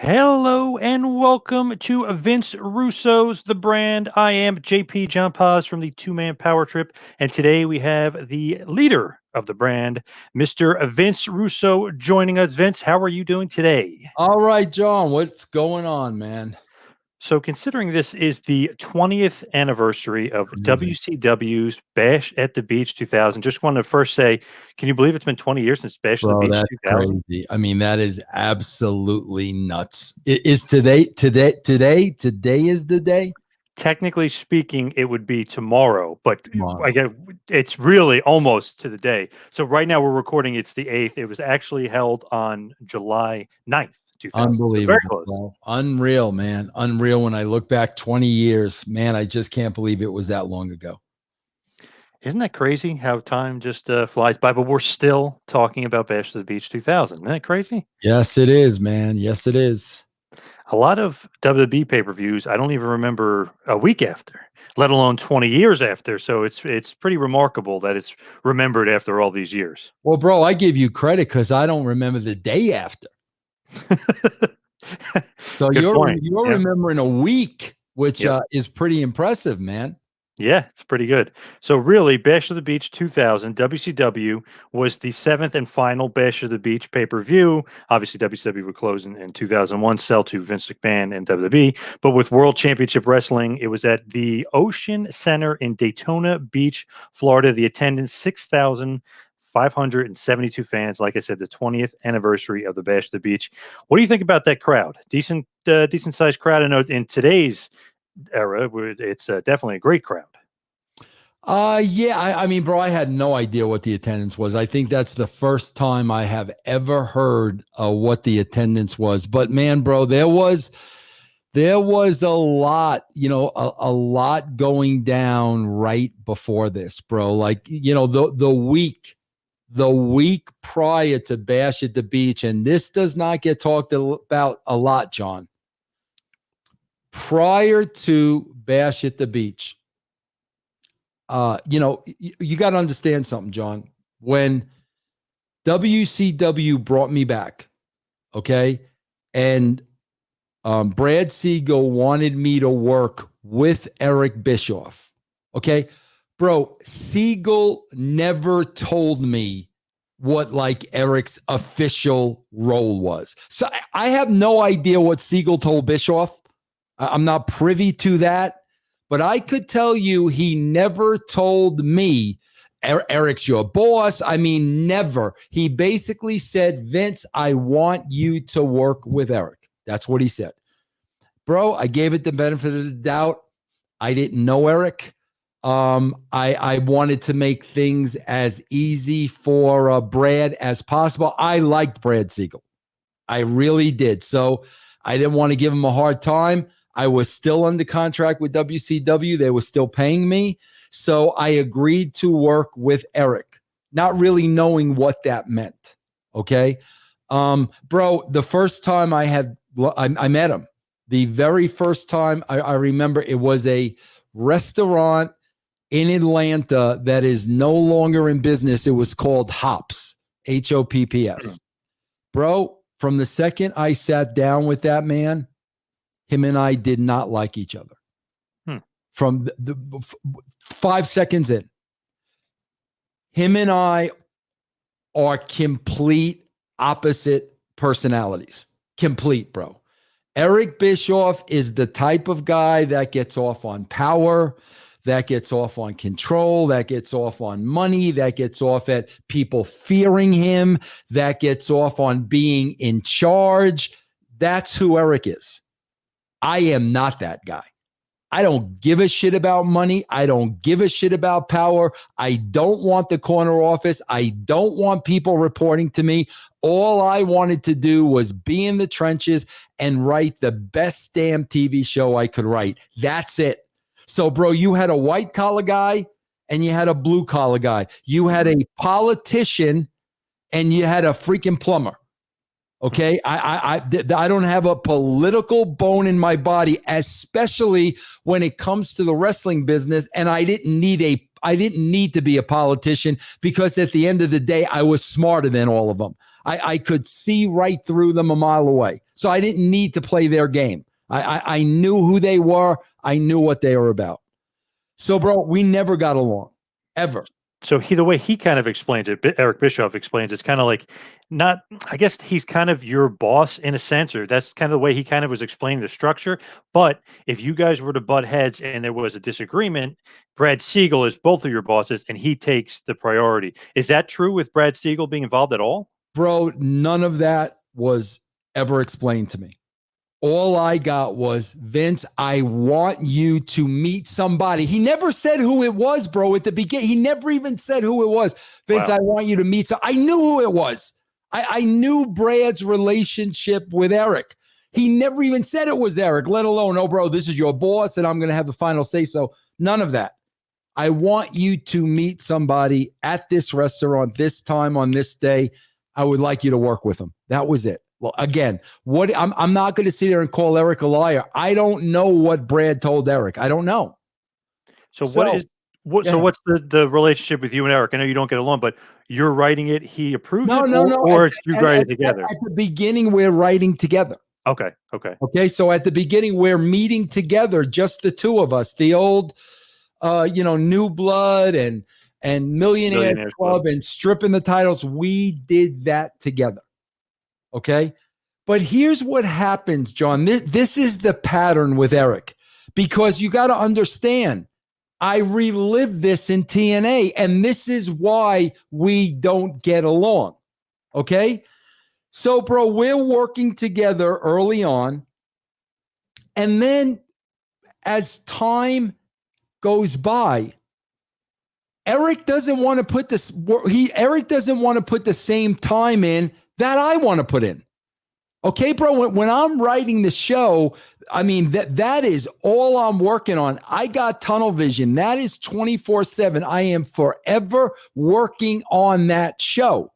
Hello and welcome to Vince Russo's The Brand. I am JP John Paz from the Two Man Power Trip, and today we have the leader of the brand, Mr. Vince Russo, joining us. Vince, how are you doing today? All right, John, what's going on, man? So, considering this is the 20th anniversary of Amazing. WCW's Bash at the Beach 2000, just want to first say, can you believe it's been 20 years since Bash at the Bro, Beach that's 2000? crazy. I mean, that is absolutely nuts. Is today is the day? Technically speaking, it would be tomorrow, but I Tomorrow. get it's really almost to the day. So right now we're recording, it's the 8th. It was actually held on July 9th, 2000. So very Unbelievable, close. bro. Unreal, man. Unreal. When I look back 20 years, man, I just can't believe it was that long ago. Isn't that crazy how time just flies by? But we're still talking about Bash to the Beach 2000. Isn't that crazy? Yes, it is, man. Yes, it is. A lot of WWE pay-per-views, I don't even remember a week after, let alone 20 years after. So it's pretty remarkable that it's remembered after all these years. Well, bro, I give you credit because I don't remember the day after. So Good point. you're Yeah. remembering a week, which Yep. is pretty impressive, man. Yeah, it's pretty good. So really, Bash of the Beach 2000, WCW was the seventh and final Bash of the Beach pay-per-view. Obviously, WCW would close in 2001, sell to Vince McMahon and WWE. But with World Championship Wrestling, it was at the Ocean Center in Daytona Beach, Florida. The attendance, 6,572 fans. Like I said, the 20th anniversary of the Bash of the Beach. What do you think about that crowd? Decent sized crowd. I know in today's era, it's definitely a great crowd. Yeah, I mean, bro, I had no idea what the attendance was. I think that's the first time I have ever heard what the attendance was. But man, bro, there was a lot, a lot going down right before this, bro. Like, the week prior to Bash at the Beach, and this does not get talked about a lot, John. Prior to Bash at the Beach, you got to understand something, John. When WCW brought me back, okay, and Brad Siegel wanted me to work with Eric Bischoff, okay, bro, Siegel never told me what like Eric's official role was. So I have no idea what Siegel told Bischoff. I'm not privy to that. But I could tell you he never told me, Eric's your boss. I mean, never. He basically said, Vince, I want you to work with Eric. That's what he said. Bro, I gave it the benefit of the doubt. I didn't know Eric. I wanted to make things as easy for Brad as possible. I liked Brad Siegel. I really did. So I didn't want to give him a hard time. I was still under contract with WCW. They were still paying me. So I agreed to work with Eric, not really knowing what that meant. Okay. Bro, the first time I met him, the very first time I remember it was a restaurant in Atlanta that is no longer in business. It was called Hops, Hopps. Bro, from the second I sat down with that man, him and I did not like each other. Hmm. From the 5 seconds in, him and I are complete opposite personalities. Complete, bro. Eric Bischoff is the type of guy that gets off on power, that gets off on control, that gets off on money, that gets off at people fearing him, that gets off on being in charge. That's who Eric is. I am not that guy. I don't give a shit about money. I don't give a shit about power. I don't want the corner office. I don't want people reporting to me. All I wanted to do was be in the trenches and write the best damn TV show I could write. That's it. So, bro, you had a white collar guy and you had a blue collar guy. You had a politician and you had a freaking plumber. Okay, I don't have a political bone in my body, especially when it comes to the wrestling business. And I didn't need to be a politician because at the end of the day, I was smarter than all of them. I could see right through them a mile away. So I didn't need to play their game. I knew who they were. I knew what they were about. So, bro, we never got along, ever. So the way he kind of explains it, Eric Bischoff explains it's kind of like not. I guess he's kind of your boss in a sense, or that's kind of the way he kind of was explaining the structure. But if you guys were to butt heads and there was a disagreement, Brad Siegel is both of your bosses, and he takes the priority. Is that true with Brad Siegel being involved at all? Bro, none of that was ever explained to me. All I got was, Vince, I want you to meet somebody. He never said who it was, bro, at the beginning. He never even said who it was. Vince, wow. I want you to meet. So I knew who it was. I knew Brad's relationship with Eric. He never even said it was Eric, let alone, oh, bro, this is your boss and I'm going to have the final say. So none of that. I want you to meet somebody at this restaurant, this time on this day. I would like you to work with him. That was it. Well, again, what I'm not going to sit there and call Eric a liar. I don't know what Brad told Eric. I don't know. So what's the relationship with you and Eric? I know you don't get along, but you're writing it. He approves or it's you write it together. At the beginning, we're writing together. Okay. So at the beginning, we're meeting together, just the two of us. The old, New Blood and Millionaire Club and stripping the titles. We did that together. Okay. But here's what happens, John. This is the pattern with Eric, because you got to understand, I relived this in TNA, and this is why we don't get along. Okay. So, bro, we're working together early on. And then as time goes by, Eric doesn't want to put this, Eric doesn't want to put the same time in that I want to put in. Okay, bro, when I'm writing the show, I mean, that is all I'm working on. I got tunnel vision. That is 24/7. I am forever working on that show.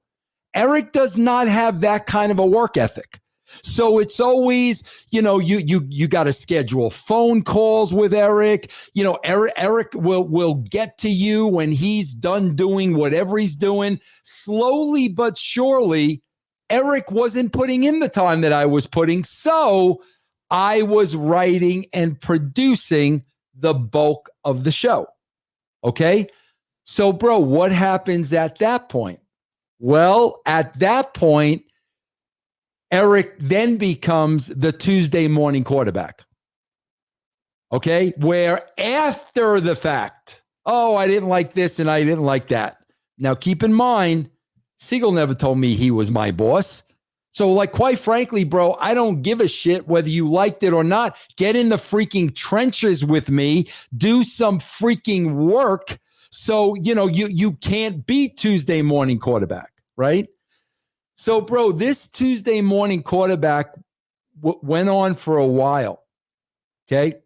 Eric does not have that kind of a work ethic. So it's always, you got to schedule phone calls with Eric. Eric will get to you when he's done doing whatever he's doing. Slowly but surely, Eric wasn't putting in the time that I was putting. So I was writing and producing the bulk of the show. Okay. So, bro, what happens at that point? Well, at that point, Eric then becomes the Tuesday morning quarterback. Okay. Where after the fact, oh, I didn't like this and I didn't like that. Now, keep in mind, Siegel never told me he was my boss. So, quite frankly, bro, I don't give a shit whether you liked it or not. Get in the freaking trenches with me. Do some freaking work. So, you can't be Tuesday morning quarterback, right? So, bro, this Tuesday morning quarterback went on for a while, okay?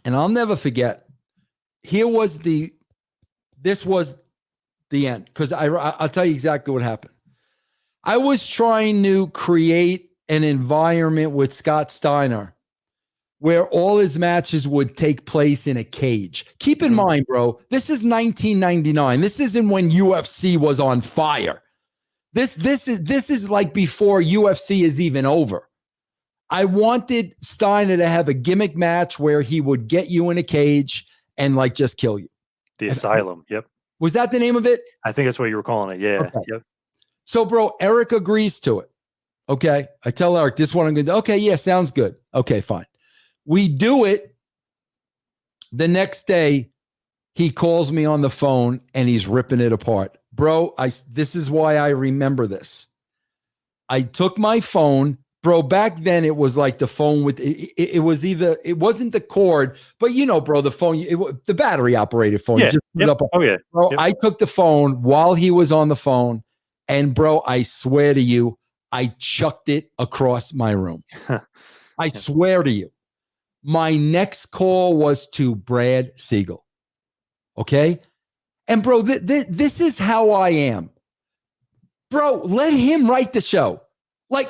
And I'll never forget. This was the end, because I'll tell you exactly what happened. I was trying to create an environment with Scott Steiner where all his matches would take place in a cage. Keep in mind, bro, this is 1999. This isn't when UFC was on fire. This is like before UFC is even over. I wanted Steiner to have a gimmick match where he would get you in a cage and just kill you. The Asylum. Yep. Was that the name of it? I think that's what you were calling it. Yeah. Okay. Yep. So, bro, Eric agrees to it. Okay. I tell Eric, this is what I'm going to do. Okay. Yeah. Sounds good. Okay, fine. We do it. The next day, he calls me on the phone and he's ripping it apart. Bro, this is why I remember this. I took my phone. Bro, back then it was like the phone with, it was either, it wasn't the cord, but bro, the phone, the battery operated phone. Yeah. Yep. Oh, yeah. Bro, yep. I took the phone while he was on the phone. And bro, I swear to you, I chucked it across my room. I swear to you. My next call was to Brad Siegel. Okay? And bro, this is how I am. Bro, let him write the show.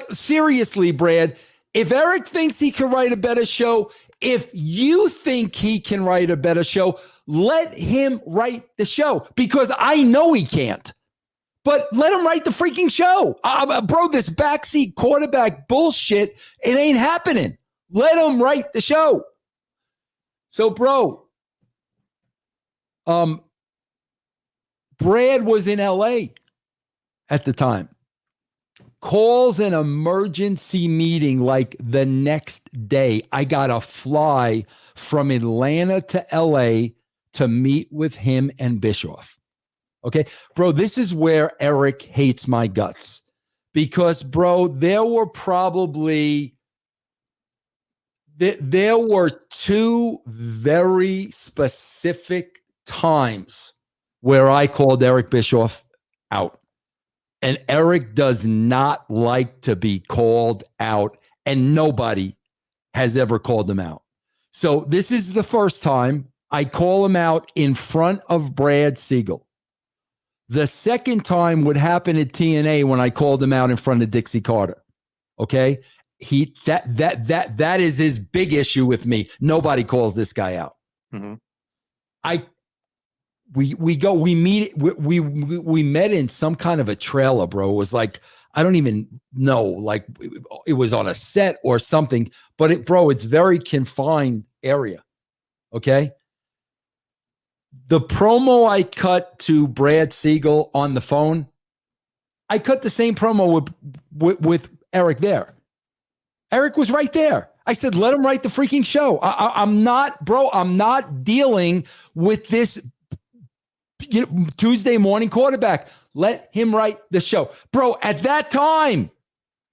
Seriously, Brad, if Eric thinks he can write a better show, if you think he can write a better show, let him write the show, because I know he can't. But let him write the freaking show. Bro, this backseat quarterback bullshit, it ain't happening. Let him write the show. So, bro, Brad was in LA at the time. Calls an emergency meeting like the next day. I got to fly from Atlanta to LA to meet with him and Bischoff. Okay, bro, this is where Eric hates my guts because, bro, there were two very specific times where I called Eric Bischoff out. And Eric does not like to be called out, and nobody has ever called him out. So this is the first time I call him out in front of Brad Siegel. The second time would happen at TNA when I called him out in front of Dixie Carter. Okay? That is his big issue with me. Nobody calls this guy out. Mm-hmm. We met in some kind of a trailer, bro. It was like, I don't even know, like it was on a set or something, but it's very confined area. Okay. The promo I cut to Brad Siegel on the phone, I cut the same promo with Eric there. Eric was right there. I said, let him write the freaking show. I'm not dealing with this Tuesday morning quarterback. Let him write the show. Bro, at that time,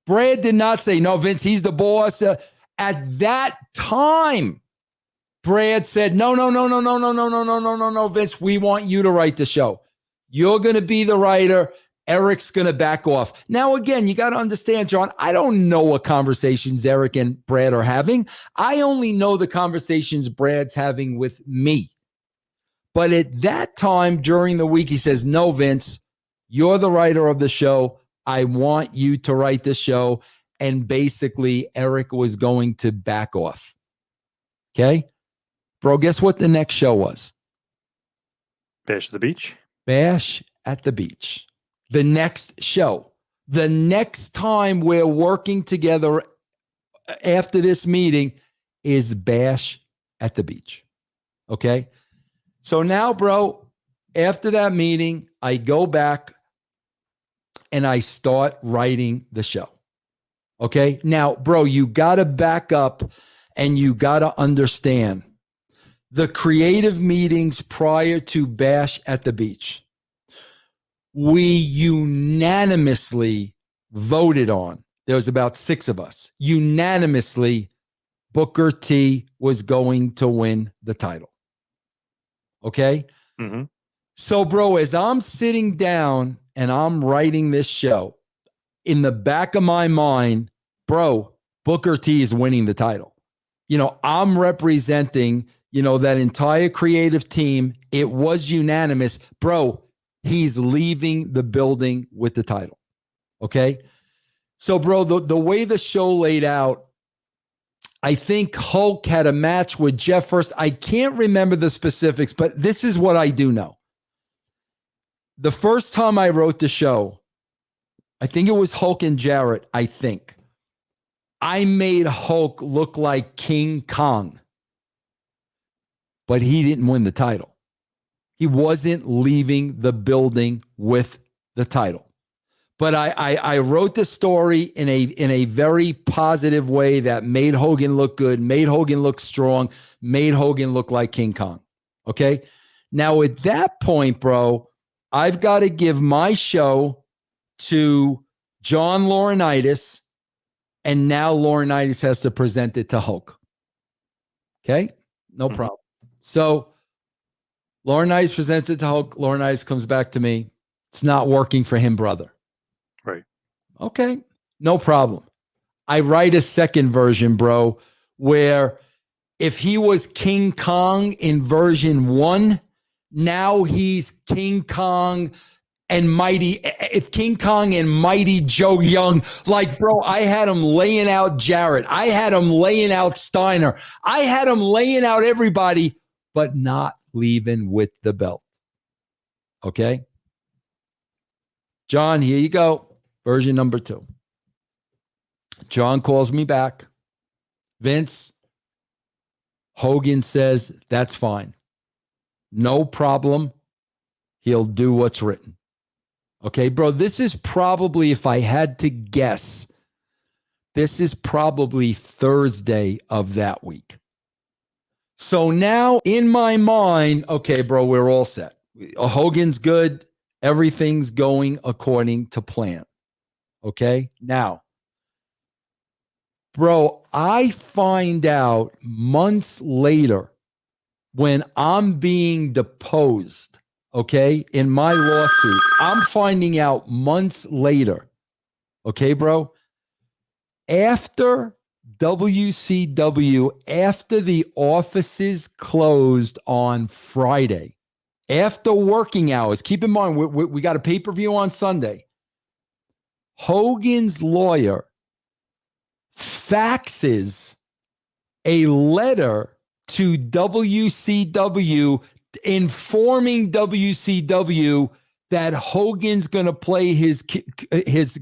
Brad did not say, no, Vince, he's the boss. At that time, Brad said, no, Vince, we want you to write the show. You're going to be the writer. Eric's going to back off. Now, again, you got to understand, John, I don't know what conversations Eric and Brad are having. I only know the conversations Brad's having with me. But at that time during the week, he says, no, Vince, you're the writer of the show. I want you to write the show. And basically, Eric was going to back off. Okay? Bro, guess what the next show was? Bash at the Beach. Bash at the Beach. The next show. The next time we're working together after this meeting is Bash at the Beach. Okay? So now, bro, after that meeting, I go back and I start writing the show. Okay? Now, bro, you got to back up and you got to understand the creative meetings prior to Bash at the Beach. We unanimously voted on, there was about 6 of us, unanimously, Booker T was going to win the title. Okay? Mm-hmm. So, bro, as I'm sitting down and I'm writing this show, in the back of my mind, bro, Booker T is winning the title. I'm representing, that entire creative team. It was unanimous. Bro, he's leaving the building with the title. Okay? So, bro, the way the show laid out, I think Hulk had a match with Jeff first. I can't remember the specifics, but this is what I do know. The first time I wrote the show, I think it was Hulk and Jarrett, I think. I made Hulk look like King Kong, but he didn't win the title. He wasn't leaving the building with the title. But I wrote the story in a very positive way that made Hogan look good, made Hogan look strong, made Hogan look like King Kong. Okay? Now, at that point, bro, I've got to give my show to John Laurinaitis, and now Laurinaitis has to present it to Hulk. Okay? No problem. So Laurinaitis presents it to Hulk. Laurinaitis comes back to me. It's not working for him, brother. Right. Okay. No problem. I write a second version, bro, where if he was King Kong in version 1, now he's King Kong and Mighty. If King Kong and Mighty Joe Young, like, bro, I had him laying out Jarrett. I had him laying out Steiner. I had him laying out everybody, but not leaving with the belt. Okay? John, here you go. Version number 2. John calls me back. Vince, Hogan says, that's fine. No problem. He'll do what's written. Okay, bro, this is probably, if I had to guess, this is probably Thursday of that week. So now in my mind, okay, bro, we're all set. Hogan's good. Everything's going according to plan. Okay, now, bro, I find out months later when I'm being deposed, okay, in my lawsuit, I'm finding out months later, okay, bro, after WCW, after the offices closed on Friday, after working hours, keep in mind, we got a pay-per-view on Sunday. Hogan's lawyer faxes a letter to WCW informing WCW that Hogan's going to play his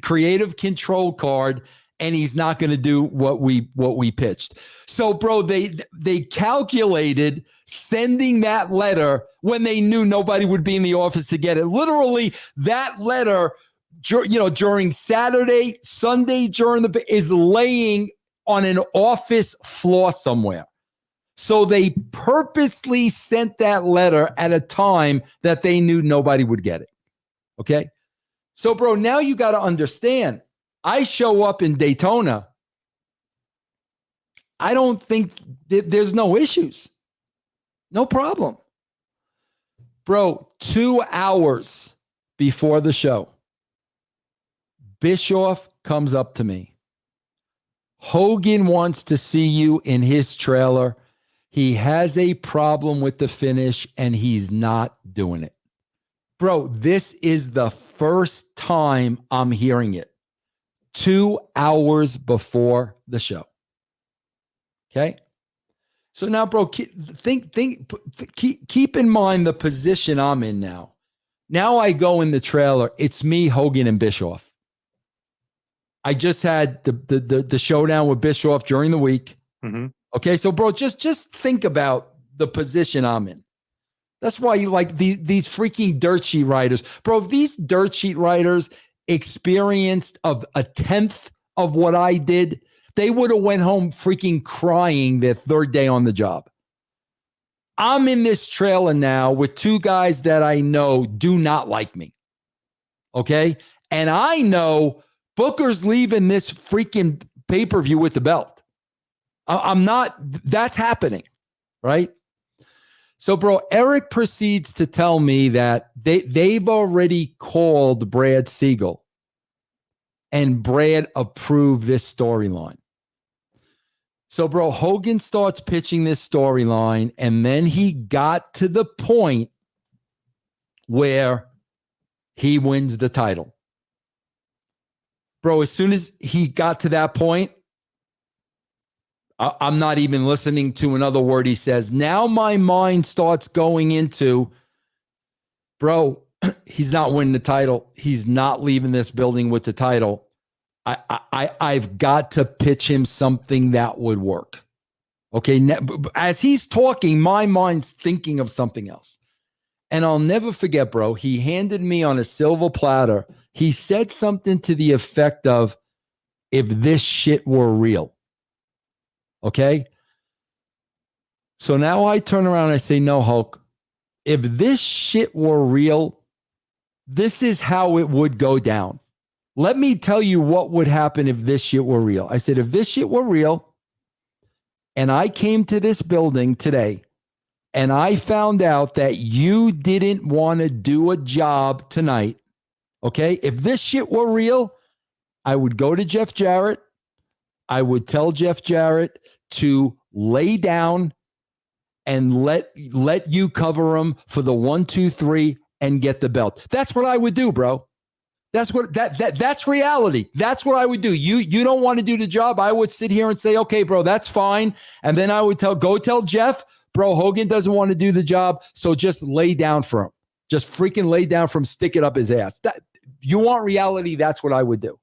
creative control card and he's not going to do what we pitched. So, bro, they calculated sending that letter when they knew nobody would be in the office to get it. Literally, that letter, during Saturday, Sunday, is laying on an office floor somewhere. So they purposely sent that letter at a time that they knew nobody would get it. Okay? So, bro, now you got to understand, I show up in Daytona. I don't think there's no issues. No problem. Bro, 2 hours before the show, Bischoff comes up to me. Hogan wants to see you in his trailer. He has a problem with the finish and he's not doing it. Bro, this is the first time I'm hearing it. 2 hours before the show. Okay? So now, bro, keep in mind the position I'm in now. Now I go in the trailer. It's me, Hogan, and Bischoff. I just had the showdown with Bischoff during the week. Mm-hmm. Okay, so bro, just think about the position I'm in. That's why you like these freaking dirt sheet writers, bro. If these dirt sheet writers experienced of a tenth of what I did, they would have went home freaking crying their third day on the job. I'm in this trailer now with 2 guys that I know do not like me. Okay, and I know Booker's leaving this freaking pay-per-view with the belt. I'm not, that's happening, right? So, bro, Eric proceeds to tell me that they've already called Brad Siegel and Brad approved this storyline. So, bro, Hogan starts pitching this storyline and then he got to the point where he wins the title. Bro, as soon as he got to that point, I'm not even listening to another word he says. Now my mind starts going into, bro, he's not winning the title. He's not leaving this building with the title. I've got to pitch him something that would work. Okay, as he's talking, my mind's thinking of something else. And I'll never forget, bro, he handed me on a silver platter. He said something to the effect of, if this shit were real. Okay? So now I turn around and I say, no, Hulk, if this shit were real, this is how it would go down. Let me tell you what would happen if this shit were real. I said, if this shit were real, and I came to this building today, and I found out that you didn't want to do a job tonight, okay? If this shit were real, I would go to Jeff Jarrett. I would tell Jeff Jarrett to lay down and let you cover him for the 1, 2, 3 and get the belt. That's what I would do, bro. That's what that's reality. That's what I would do. You don't want to do the job. I would sit here and say, okay, bro, that's fine. And then I would go tell Jeff, bro, Hogan doesn't want to do the job. So just lay down for him. Just freaking lay down for him, stick it up his ass. you want reality, that's what I would do.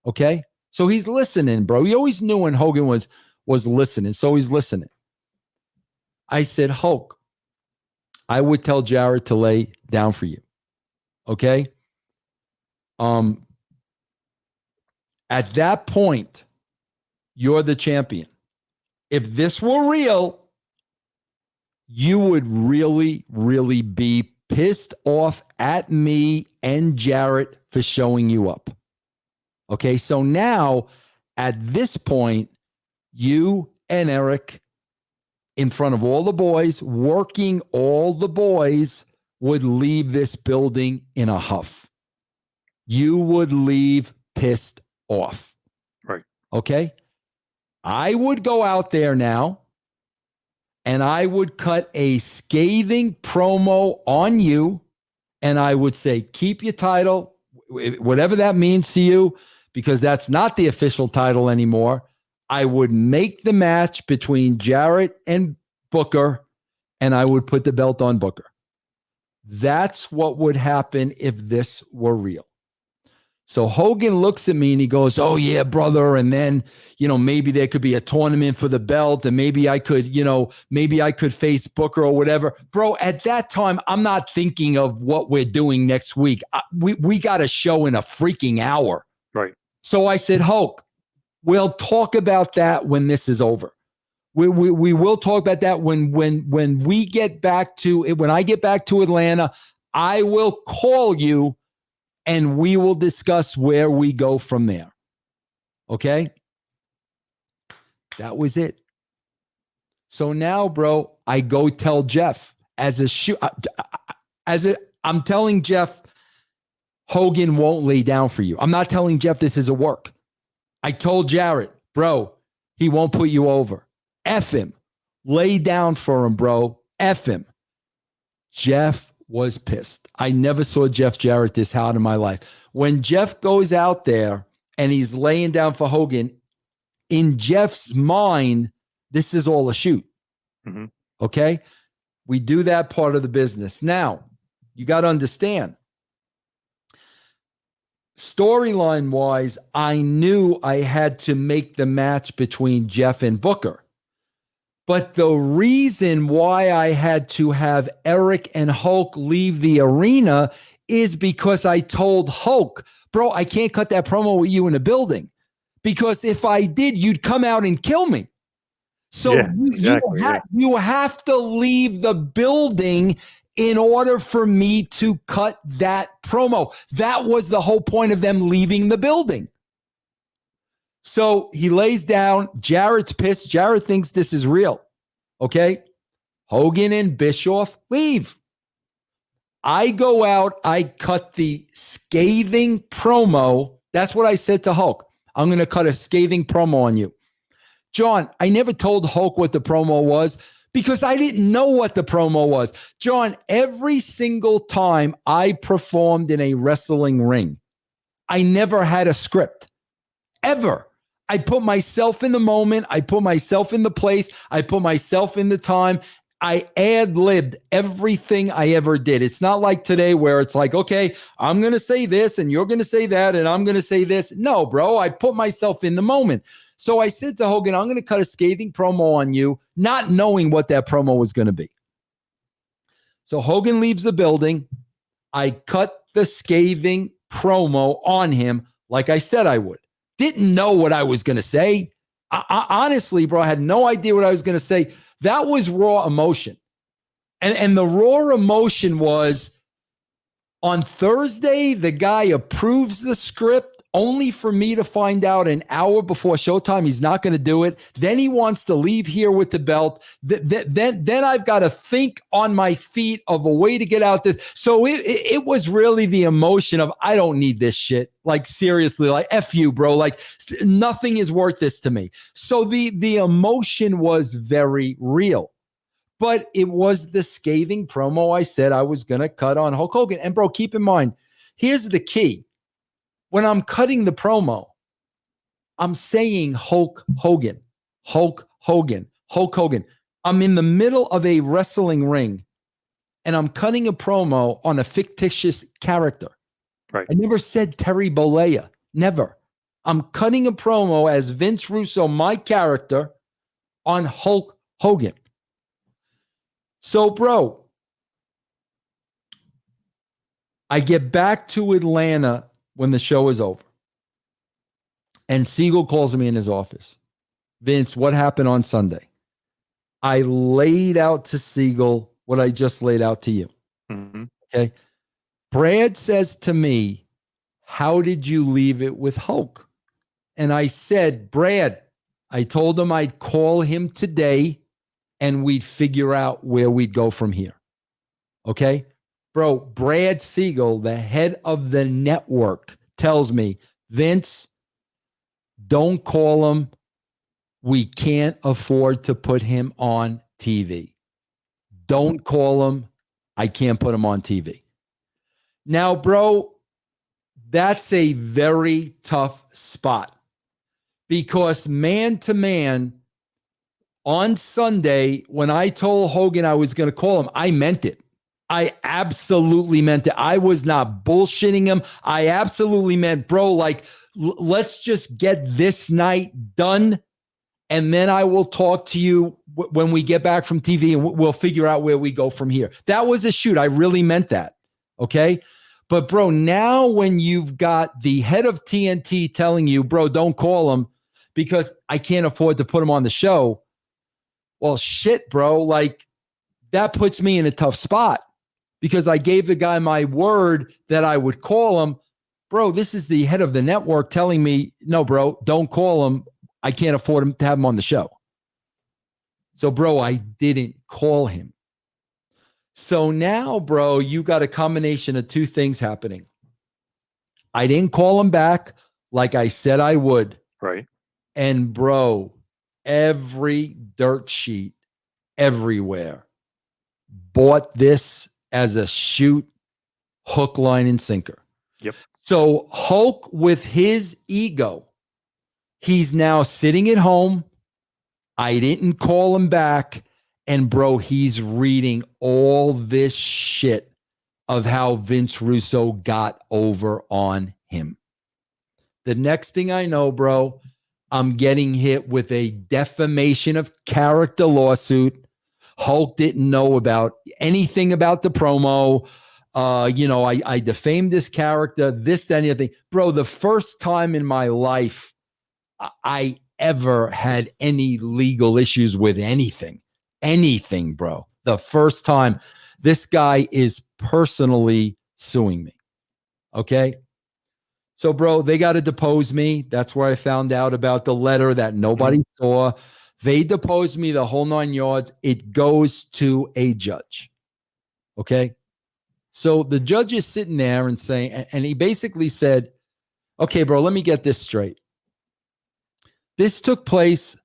Okay? So he's listening, bro. He always knew when Hogan was listening, so he's listening. I said, Hulk, I would tell Jarrett to lay down for you. Okay? At that point, you're the champion. If this were real, you would really, really be pissed off at me and Jarrett for showing you up. Okay, so now at this point, you and Eric, in front of all the boys, working all the boys, would leave this building in a huff. You would leave pissed off. Right. Okay? I would go out there now and I would cut a scathing promo on you and I would say, keep your title, whatever that means to you, because that's not the official title anymore. I would make the match between Jarrett and Booker and I would put the belt on Booker. That's what would happen if this were real. So Hogan looks at me and he goes, oh yeah, brother. And then, maybe there could be a tournament for the belt and maybe I could, maybe I could face Booker or whatever. Bro, at that time, I'm not thinking of what we're doing next week. We got a show in a freaking hour. Right. So I said, Hulk, we'll talk about that when this is over. We will talk about that when we get back to it. When I get back to Atlanta, I will call you and we will discuss where we go from there. Okay? That was it. So now, bro, I go tell Jeff I'm telling Jeff, Hogan won't lay down for you. I'm not telling Jeff this is a work. I told Jarrett, bro, he won't put you over. F him. Lay down for him, bro. F him. Jeff was pissed. I never saw Jeff Jarrett this hard in my life. When Jeff goes out there and he's laying down for Hogan, in Jeff's mind, this is all a shoot. Mm-hmm. Okay? We do that part of the business. Now, you got to understand, storyline wise, I knew I had to make the match between Jeff and Booker. But the reason why I had to have Eric and Hulk leave the arena is because I told Hulk, bro, I can't cut that promo with you in the building. Because if I did, you'd come out and kill me. So you have to leave the building in order for me to cut that promo. That was the whole point of them leaving the building. So he lays down. Jarrett's pissed. Jarrett thinks this is real. Okay? Hogan and Bischoff leave. I go out. I cut the scathing promo. That's what I said to Hulk. I'm going to cut a scathing promo on you. John, I never told Hulk what the promo was because I didn't know what the promo was. John, every single time I performed in a wrestling ring, I never had a script. Ever. I put myself in the moment. I put myself in the place. I put myself in the time. I ad-libbed everything I ever did. It's not like today where it's like, okay, I'm going to say this and you're going to say that and I'm going to say this. No, bro, I put myself in the moment. So I said to Hogan, I'm going to cut a scathing promo on you, not knowing what that promo was going to be. So Hogan leaves the building. I cut the scathing promo on him like I said I would. Didn't know what I was going to say. I honestly, bro, I had no idea what I was going to say. That was raw emotion. And the raw emotion was on Thursday, the guy approves the script only for me to find out an hour before showtime he's not going to do it. Then he wants to leave here with the belt. Then I've got to think on my feet of a way to get out this. So it was really the emotion of, I don't need this shit. Like, seriously, like, F you, bro. Like, nothing is worth this to me. So the emotion was very real. But it was the scathing promo I said I was going to cut on Hulk Hogan. And, bro, keep in mind, here's the key. When I'm cutting the promo, I'm saying Hulk Hogan, Hulk Hogan, Hulk Hogan. I'm in the middle of a wrestling ring and I'm cutting a promo on a fictitious character. Right. I never said Terry Bollea. Never. I'm cutting a promo as Vince Russo, my character, on Hulk Hogan. So, bro, I get back to Atlanta when the show is over. And Siegel calls me in his office. Vince, what happened on Sunday? I laid out to Siegel what I just laid out to you. Mm-hmm. Okay. Brad says to me, how did you leave it with Hulk? And I said, Brad, I told him I'd call him today and we'd figure out where we'd go from here. Okay. Bro, Brad Siegel, the head of the network, tells me, Vince, don't call him. We can't afford to put him on TV. Don't call him. I can't put him on TV. Now, bro, that's a very tough spot because man to man, on Sunday, when I told Hogan I was going to call him, I meant it. I absolutely meant it. I was not bullshitting him. I absolutely meant, bro, like, let's just get this night done. And then I will talk to you when we get back from TV and we'll figure out where we go from here. That was a shoot. I really meant that. Okay. But bro, now when you've got the head of TNT telling you, bro, don't call him because I can't afford to put him on the show. Well, shit, bro. Like that puts me in a tough spot because I gave the guy my word that I would call him. Bro, this is the head of the network telling me, no, bro, don't call him. I can't afford him to have him on the show. So, bro, I didn't call him. So now, bro, you got a combination of two things happening. I didn't call him back like I said I would. Right. And, bro, every dirt sheet everywhere bought this as a shoot, hook, line, and sinker. Yep. So Hulk, with his ego, he's now sitting at home. I didn't call him back. And bro, he's reading all this shit of how Vince Russo got over on him. The next thing I know, bro, I'm getting hit with a defamation of character lawsuit. Hulk didn't know about anything about the promo. I defamed this character, this, that, and the other thing. Bro, the first time in my life I ever had any legal issues with anything, bro. The first time this guy is personally suing me. Okay. So, bro, they got to depose me. That's where I found out about the letter that nobody saw. They deposed me the whole 9 yards. It goes to a judge. Okay. So the judge is sitting there and saying, and he basically said, okay, bro, let me get this straight. This took place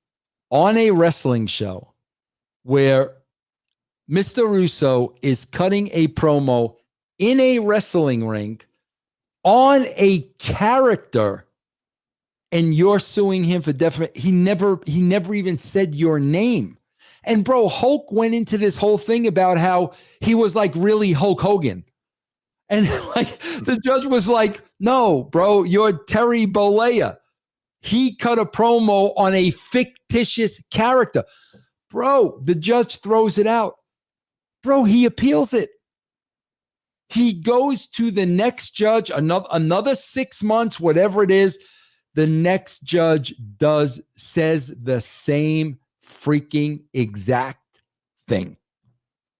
on a wrestling show where Mr. Russo is cutting a promo in a wrestling ring on a character, and you're suing him for defamation. He never even said your name. And bro, Hulk went into this whole thing about how he was like really Hulk Hogan. And like the judge was like, no, bro, you're Terry Bollea. He cut a promo on a fictitious character. Bro, the judge throws it out. Bro, he appeals it. He goes to the next judge, another 6 months, whatever it is. The next judge says the same freaking exact thing.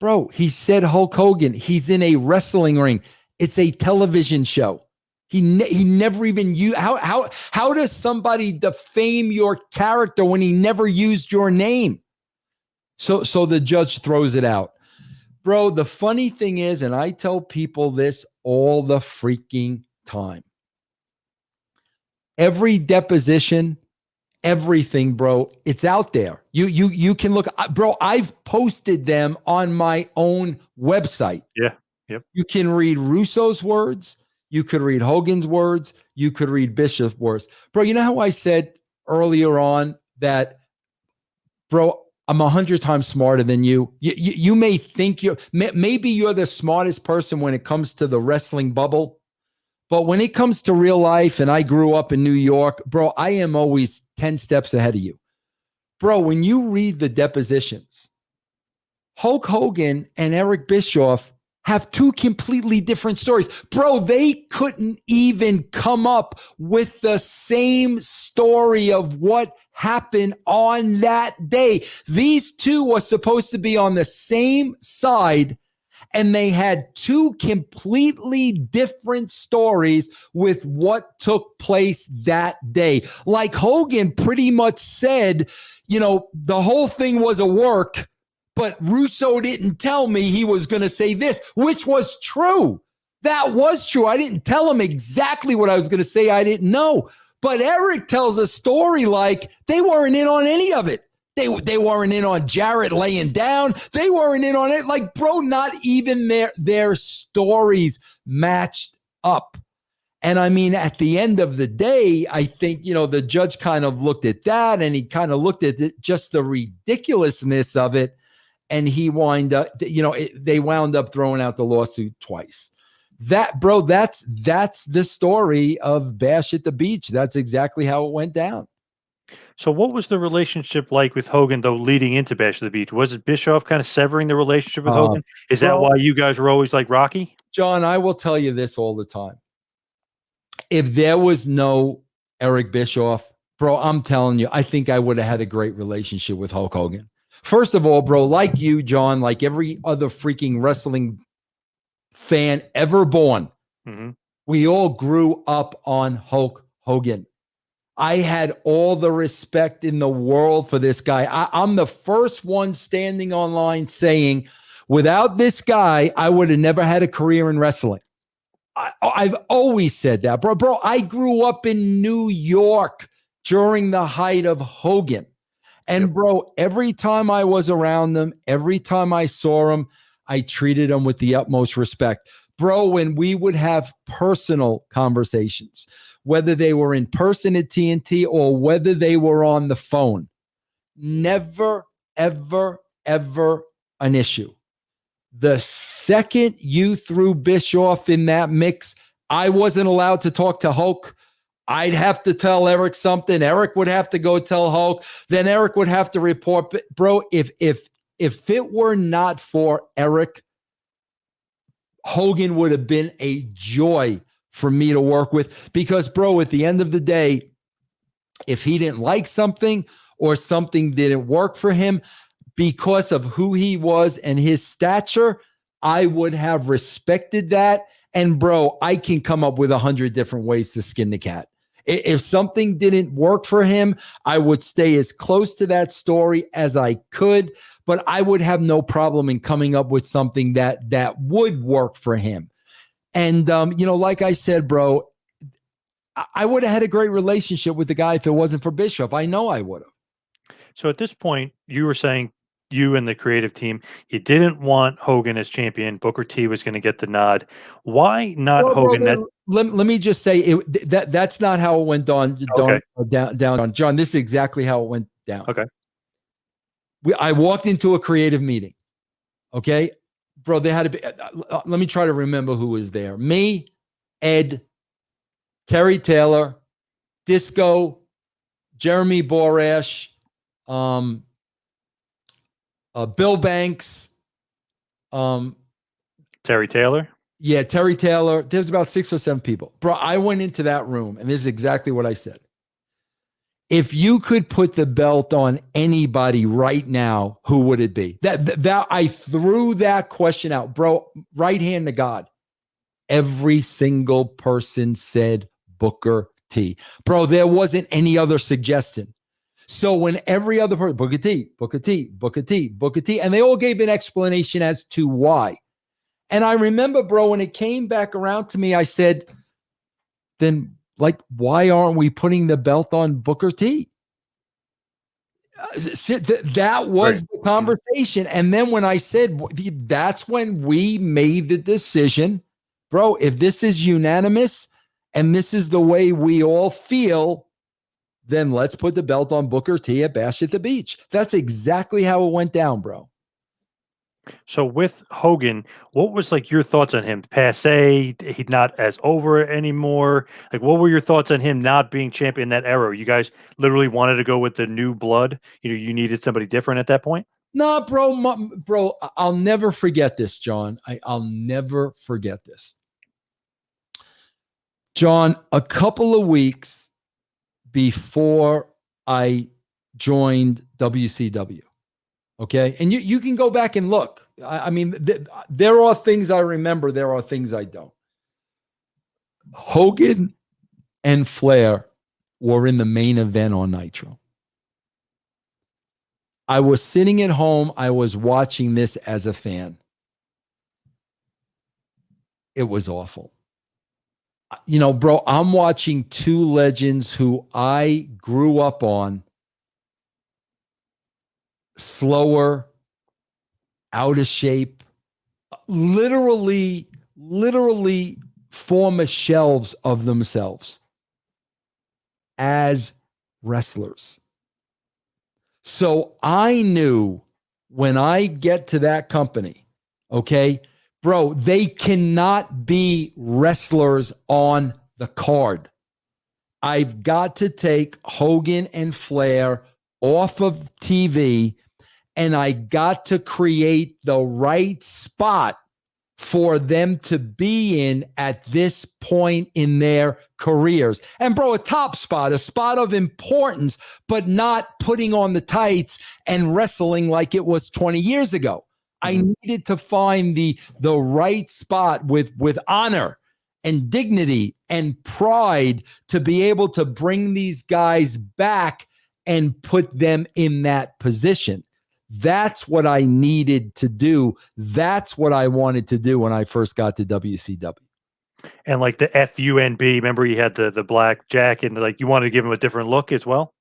Bro, he said Hulk Hogan. He's in a wrestling ring. It's a television show. He never even used. How does somebody defame your character when he never used your name? So the judge throws it out. Bro, the funny thing is, and I tell people this all the freaking time. Every deposition, everything, bro, it's out there. You can look, bro. I've posted them on my own website. Yeah. Yep. You can read Russo's words. You could read Hogan's words. You could read Bishop's words. Bro, you know how I said earlier on that, bro, I'm 100 times smarter than you. You may think maybe you're the smartest person when it comes to the wrestling bubble, But when it comes to real life, and I grew up in New York, bro, I am always 10 steps ahead of you. Bro, when you read the depositions, Hulk Hogan and Eric Bischoff have two completely different stories. Bro, they couldn't even come up with the same story of what happened on that day. These two were supposed to be on the same side, and they had two completely different stories with what took place that day. Like Hogan pretty much said, the whole thing was a work, but Russo didn't tell me he was going to say this, which was true. That was true. I didn't tell him exactly what I was going to say. I didn't know. But Eric tells a story like they weren't in on any of it. They weren't in on Jarrett laying down. They weren't in on it. Like, bro, not even their stories matched up. And I mean, at the end of the day, I think, the judge kind of looked at that, and he kind of looked at just the ridiculousness of it. And he they wound up throwing out the lawsuit twice. That, bro, that's the story of Bash at the Beach. That's exactly how it went down. So what was the relationship like with Hogan, though, leading into Bash at the Beach? Was it Bischoff kind of severing the relationship with Hogan? Is that why you guys were always like Rocky? John, I will tell you this all the time. If there was no Eric Bischoff, bro, I'm telling you, I think I would have had a great relationship with Hulk Hogan. First of all, bro, like you, John, like every other freaking wrestling fan ever born, we all grew up on Hulk Hogan. I had all the respect in the world for this guy. I'm the first one standing online saying, without this guy, I would have never had a career in wrestling. I've always said that, bro. Bro, I grew up in New York during the height of Hogan. And bro, every time I was around them, every time I saw them, I treated them with the utmost respect. Bro, when we would have personal conversations, whether they were in person at TNT or whether they were on the phone, never, ever, ever an issue. The second you threw Bischoff in that mix, I wasn't allowed to talk to Hulk. I'd have to tell Eric something. Eric would have to go tell Hulk. Then Eric would have to report. Bro, if it were not for Eric, Hogan would have been a joy for me to work with. Because, bro, at the end of the day, if he didn't like something or something didn't work for him because of who he was and his stature, I would have respected that. And, bro, I can come up with 100 different ways to skin the cat. If something didn't work for him, I would stay as close to that story as I could, but I would have no problem in coming up with something that would work for him. And, like I said, bro, I would have had a great relationship with the guy if it wasn't for Bischoff. I know I would have. So at this point, you were saying, you and the creative team, you didn't want Hogan as champion. Booker T was going to get the nod. Why not Hogan? Let me just say that's not how it went down. John, this is exactly how it went down. Okay. I walked into a creative meeting. Okay, bro, they had to be. Let me try to remember who was there. Me, Ed, Terry Taylor, Disco, Jeremy Borash, Bill Banks, Terry Taylor. Yeah, Terry Taylor. There was about 6 or 7 people. Bro, I went into that room, and this is exactly what I said. If you could put the belt on anybody right now, who would it be? That I threw that question out, bro. Right hand to God. Every single person said Booker T. Bro, there wasn't any other suggestion. So when every other person, Booker T, Booker T, Booker T, Booker T, and they all gave an explanation as to why. And I remember, bro, when it came back around to me, I said, then, like, why aren't we putting the belt on Booker T? That was the conversation. And then when I said, that's when we made the decision, bro, if this is unanimous and this is the way we all feel, then let's put the belt on Booker T at Bash at the Beach. That's exactly how it went down, bro. So with Hogan, what was like your thoughts on him? Passe, he's not as over it anymore. Like, what were your thoughts on him not being champion in that era? You guys literally wanted to go with the new blood. You needed somebody different at that point. Nah, bro, bro, I'll never forget this, John. I'll never forget this. John, a couple of weeks before I joined WCW, okay? And you can go back and look. I mean, there are things I remember, there are things I don't. Hogan and Flair were in the main event on Nitro. I was sitting at home. I was watching this as a fan. It was awful. You know, bro, I'm watching two legends who I grew up on, slower, out of shape, literally former shelves of themselves as wrestlers. So I knew when I get to that company, okay, bro, they cannot be wrestlers on the card. I've got to take Hogan and Flair off of TV, and I got to create the right spot for them to be in at this point in their careers. And bro, a top spot, a spot of importance, but not putting on the tights and wrestling like it was 20 years ago. I needed to find the right spot with honor and dignity and pride to be able to bring these guys back and put them in that position. That's what I needed to do. That's what I wanted to do when I first got to WCW. And like the FUNB, remember he had the black jacket, and like you wanted to give him a different look as well.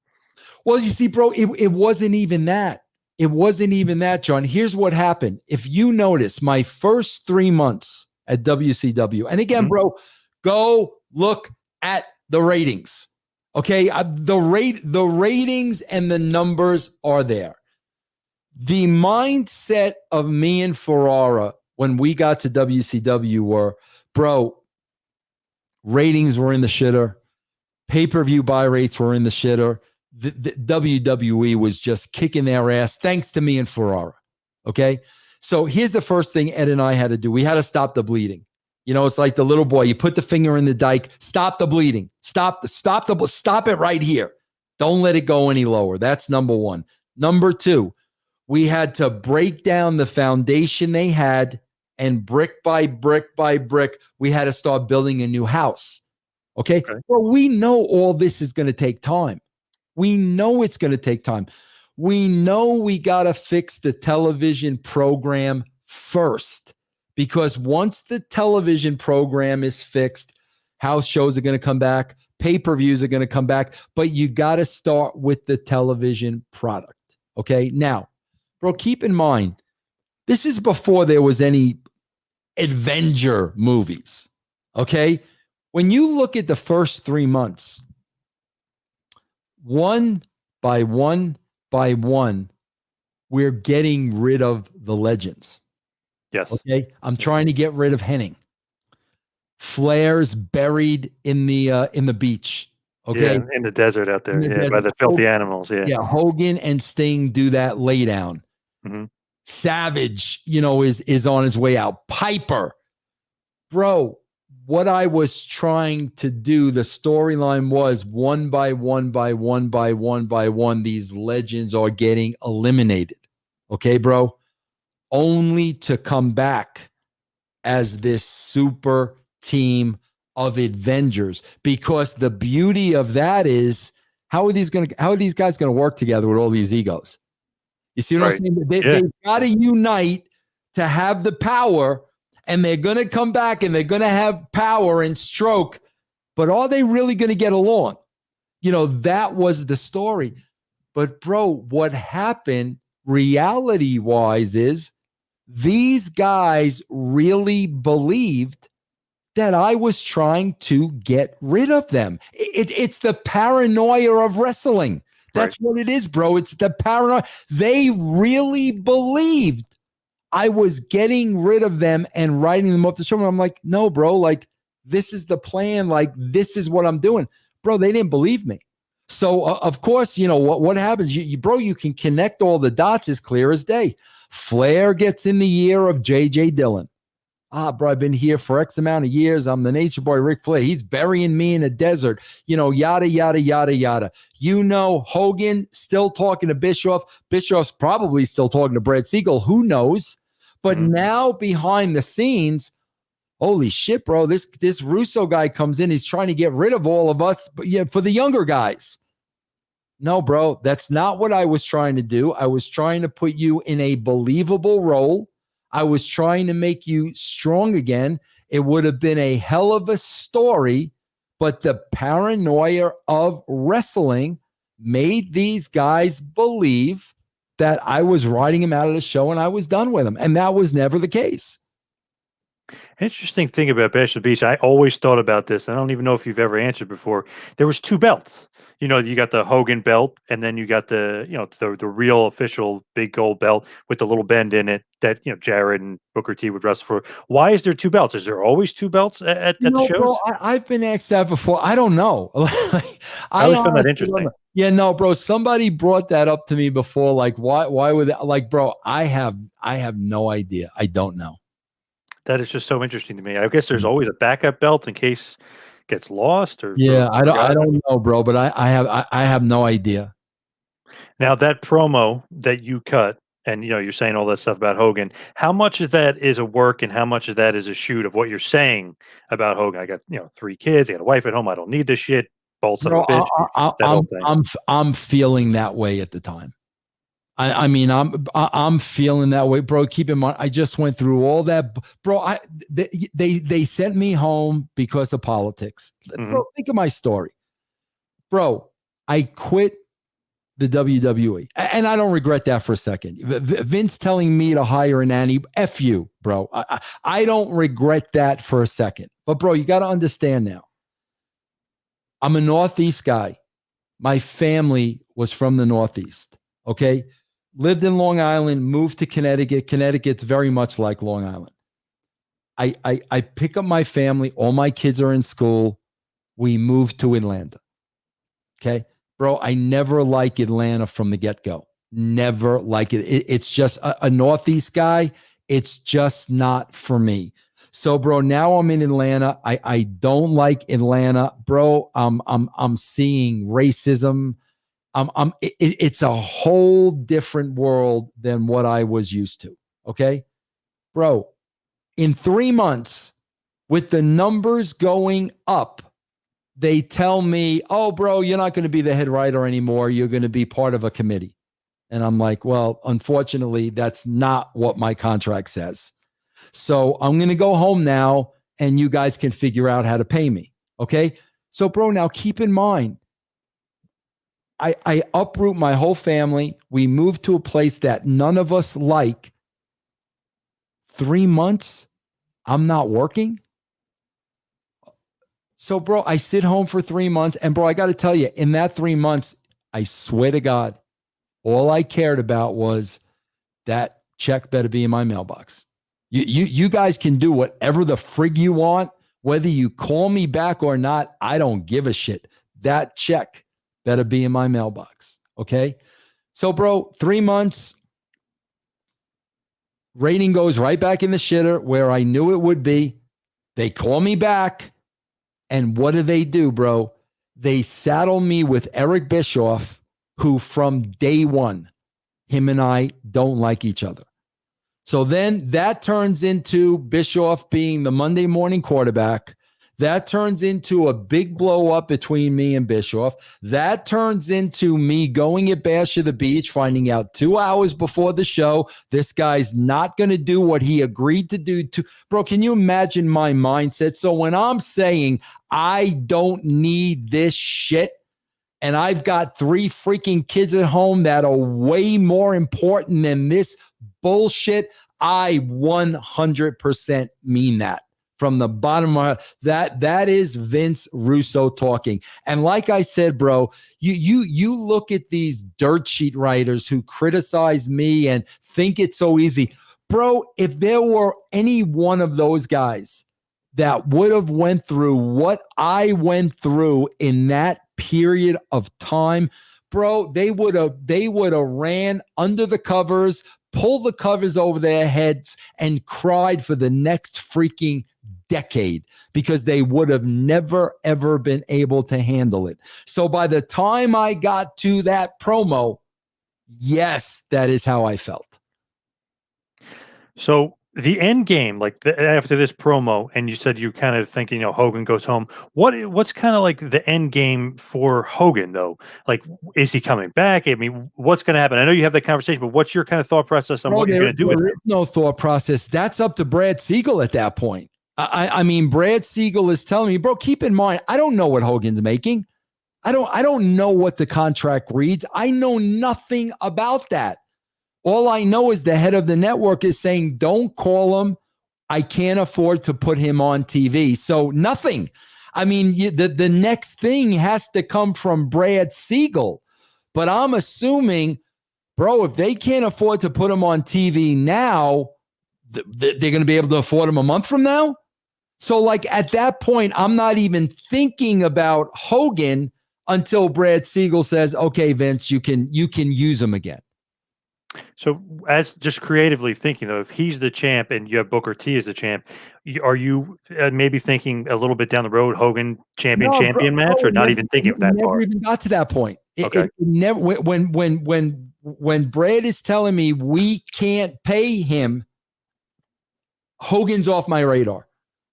Well, you see, bro, it wasn't even that. It wasn't even that, John. Here's what happened. If you notice, my first 3 months at WCW, and again, bro, go look at the ratings. Okay, the ratings and the numbers are there. The mindset of me and Ferrara when we got to WCW were, bro, ratings were in the shitter. Pay-per-view buy rates were in the shitter. The WWE was just kicking their ass thanks to me and Ferrara. Okay? So here's the first thing Ed and I had to do. We had to stop the bleeding. You know, it's like the little boy. You put the finger in the dike. Stop the bleeding. Stop it right here. Don't let it go any lower. That's number one. Number two, we had to break down the foundation they had, and brick by brick by brick, we had to start building a new house. Okay? Well, we know all this is going to take time. We know it's going to take time. We know we got to fix the television program first, because once the television program is fixed, house shows are going to come back, pay-per-views are going to come back, but you got to start with the television product. Okay? Now, bro, keep in mind, this is before there was any Avenger movies. Okay? When you look at the first 3 months, one by one by one, we're getting rid of the legends. Yes. Okay? I'm trying to get rid of Henning. Flair's buried in the beach. Okay? Yeah, in the desert out there. Yeah, by the filthy animals. Yeah. Yeah, Hogan and Sting do that lay down. Savage, is on his way out. Piper. Bro, what I was trying to do, the storyline was one by one by one by one by one, these legends are getting eliminated. Okay, bro? Only to come back as this super team of Avengers. Because the beauty of that is, how are these guys going to work together with all these egos? You see what I'm saying? They've got to unite to have the power, and they're going to come back and they're going to have power and stroke. But are they really going to get along? That was the story. But bro, what happened reality-wise is these guys really believed that I was trying to get rid of them. It's the paranoia of wrestling. That's what it is, bro. It's the paranoia. They really believed I was getting rid of them and writing them off the show. And I'm like, no, bro, like this is the plan. Like this is what I'm doing. Bro, they didn't believe me. So of course, you know what happens, bro, you can connect all the dots as clear as day. Flair gets in the year of J.J. Dillon. Bro, I've been here for X amount of years. I'm the nature boy, Ric Flair. He's burying me in a desert, you know, yada, yada, yada, yada. You know, Hogan still talking to Bischoff. Bischoff's probably still talking to Brad Siegel. Who knows? But now behind the scenes, holy shit, bro, this Russo guy comes in. He's trying to get rid of all of us, but yeah, for the younger guys. No, bro, that's not what I was trying to do. I was trying to put you in a believable role. I was trying to make you strong again. It would have been a hell of a story, but the paranoia of wrestling made these guys believe that I was writing him out of the show and I was done with him. And that was never the case. Interesting thing about Bash at the Beach, I always thought about this. I don't even know if you've ever answered before. There was two belts. You know, you got the Hogan belt, and then you got the, you know, the real official big gold belt with the little bend in it that, you know, Jared and Booker T would wrestle for. Why is there two belts? Is there always two belts You at the know, bro, shows? I've been asked that before. I don't know. I I always found that honestly don't interesting. know. Yeah, no, bro. Somebody brought that up to me before. Like, why would that? Like, bro, I have no idea. I don't know. That is just so interesting to me. I guess there's always a backup belt in case it gets lost or Yeah, I forgotten. don't know, bro. But I have no idea. Now that promo that you cut, and you know you're saying all that stuff about Hogan. How much of that is a work, and how much of that is a shoot of what you're saying about Hogan? I got, you know, 3 kids. I got a wife at home. I don't need this shit. Bold son of Bro, a bitch. That whole thing. I'm feeling that way at the time. I mean, I'm feeling that way, bro. Keep in mind, I just went through all that, bro. They sent me home because of politics, Mhm. bro. Think of my story, bro. I quit the WWE, and I don't regret that for a second. Vince telling me to hire a nanny, f you, bro. I don't regret that for a second. But bro, you got to understand now. I'm a Northeast guy. My family was from the Northeast. Okay. Lived in Long Island, moved to Connecticut. Connecticut's very much like Long Island. I pick up my family. All my kids are in school. We moved to Atlanta. Okay. Bro, I never like Atlanta from the get-go. Never like it. It's just a Northeast guy. It's just not for me. So, bro, now I'm in Atlanta. I don't like Atlanta, bro. I'm seeing racism. It's a whole different world than what I was used to. Okay, bro. In 3 months, with the numbers going up, they tell me, "Oh, bro, you're not going to be the head writer anymore. You're going to be part of a committee." And I'm like, "Well, unfortunately, that's not what my contract says. So I'm going to go home now, and you guys can figure out how to pay me." Okay. So, bro, now keep in mind, I uproot my whole family. We move to a place that none of us like. 3 months, I'm not working. So, bro, I sit home for 3 months. And, bro, I got to tell you, in that 3 months, I swear to God, all I cared about was that check better be in my mailbox. You guys can do whatever the frig you want. Whether you call me back or not, I don't give a shit. That check better be in my mailbox. Okay. So, bro, 3 months, rating goes right back in the shitter where I knew it would be. They call me back. And what do, bro? They saddle me with Eric Bischoff, who from day one, him and I don't like each other. So then that turns into Bischoff being the Monday morning quarterback. That turns into a big blow up between me and Bischoff. That turns into me going at Bash of the Beach, finding out 2 hours before the show, this guy's not going to do what he agreed to do. Bro, can you imagine my mindset? So when I'm saying I don't need this shit, and I've got 3 freaking kids at home that are way more important than this bullshit, I 100% mean that. From the bottom of my heart, that is Vince Russo talking. And like I said, bro, you look at these dirt sheet writers who criticize me and think it's so easy. bro, if there were any one of those guys that would have went through what I went through in that period of time, bro, they would have ran under the covers, pulled the covers over their heads, and cried for the next freaking decade because they would have never ever been able to handle it. So by the time I got to that promo, yes, that is how I felt. So the end game, like after this promo, and you said you kind of thinking, Hogan goes home. What's kind of like the end game for Hogan though? Like, is he coming back? I mean, what's going to happen? I know you have that conversation, but what's your kind of thought process on Bro, what you're going to do with there him? is no thought process. That's up to Brad Siegel at that point. I mean, Brad Siegel is telling me, bro, keep in mind, I don't know what Hogan's making. I don't know what the contract reads. I know nothing about that. All I know is the head of the network is saying, don't call him. I can't afford to put him on TV. So nothing. I mean, the next thing has to come from Brad Siegel. But I'm assuming, bro, if they can't afford to put him on TV now, they're going to be able to afford him a month from now. So like at that point, I'm not even thinking about Hogan until Brad Siegel says, okay, Vince, you can use him again. So, as just creatively thinking, though, if he's the champ and you have Booker T as the champ, are you maybe thinking a little bit down the road, Hogan No, bro, champion match, or not even thinking of that never far? even got to that point. Okay. It never when Brad is telling me we can't pay him, Hogan's off my radar.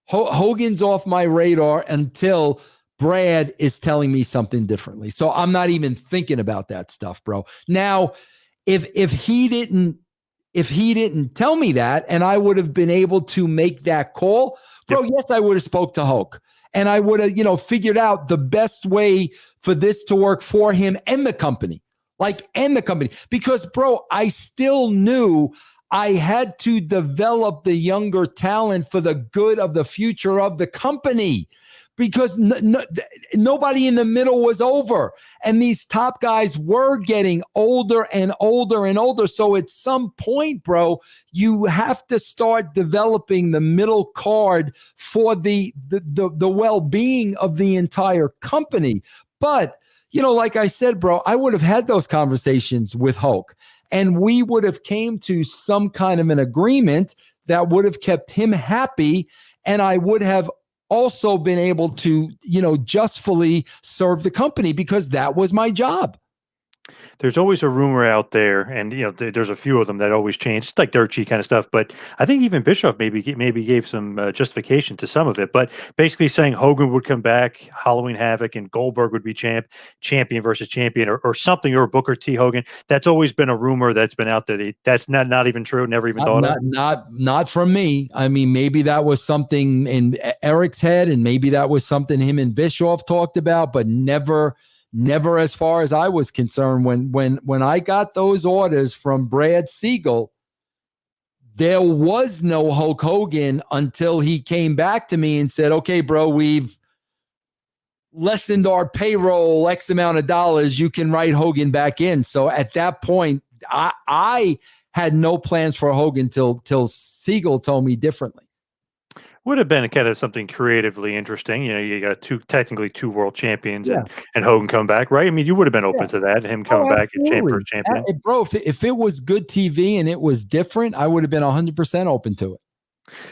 Hogan's off my radar until Brad is telling me something differently. So I'm not even thinking about that stuff, bro. Now, if he didn't tell me that and I would have been able to make that call, bro, yes, I would have spoke to Hulk and I would have, figured out the best way for this to work for him and the company. Because bro, I still knew I had to develop the younger talent for the good of the future of the company because nobody in the middle was over. And these top guys were getting older and older and older. So at some point, bro, you have to start developing the middle card for the well-being of the entire company. But, like I said, bro, I would have had those conversations with Hulk and we would have came to some kind of an agreement that would have kept him happy. And I would have also been able to, justfully serve the company because that was my job. There's always a rumor out there, and there's a few of them that always change, it's like dirt sheet kind of stuff. But I think even Bischoff maybe gave some justification to some of it. But basically saying Hogan would come back, Halloween Havoc, and Goldberg would be champion versus champion, or something, or Booker T Hogan. That's always been a rumor that's been out there. That's not even true. Never even thought of. Not from me. I mean, maybe that was something in Eric's head, and maybe that was something him and Bischoff talked about, but never as far as I was concerned. When I got those orders from Brad Siegel, there was no Hulk Hogan until he came back to me and said, okay, bro, we've lessened our payroll X amount of dollars. You can write Hogan back in. So at that point, I had no plans for Hogan till Siegel told me differently. Would have been kind of something creatively interesting. You got technically two world champions, and Hogan come back, right? I mean, you would have been open to that, him coming back and first champion. Bro, if it was good TV and it was different, I would have been 100% open to it.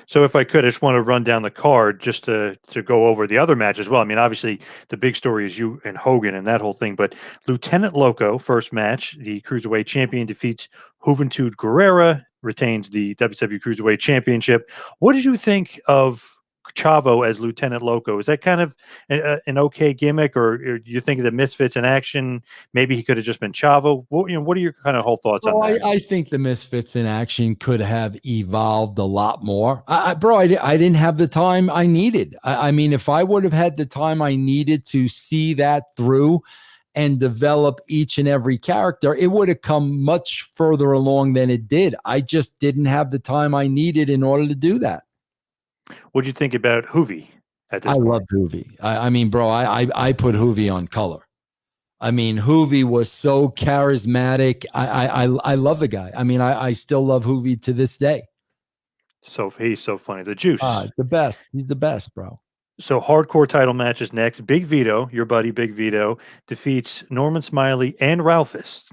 So if I could, I just want to run down the card just to go over the other match as well. I mean, obviously the big story is you and Hogan and that whole thing, but Lieutenant Loco, first match, the Cruiserweight champion defeats Juventud Guerrera, retains the WCW Cruiserweight Championship. What did you think of Chavo as Lieutenant Loco? Is that kind of an okay gimmick, or do you think of the Misfits in action? Maybe he could have just been Chavo. What are your kind of whole thoughts on that? I think the Misfits in action could have evolved a lot more. I didn't have the time I needed. I mean, if I would have had the time I needed to see that through and develop each and every character, it would have come much further along than it did. I just didn't have the time I needed in order to do that. What'd you think about Hoovy at this point? I love Hoovy. I mean, bro, I put Hoovy on color. I mean, Hoovy was so charismatic. I love the guy. I mean, I still love Hoovy to this day. So he's so funny. The Juice. The best. He's the best, bro. So hardcore title matches next. Big Vito, your buddy Big Vito, defeats Norman Smiley and Ralphus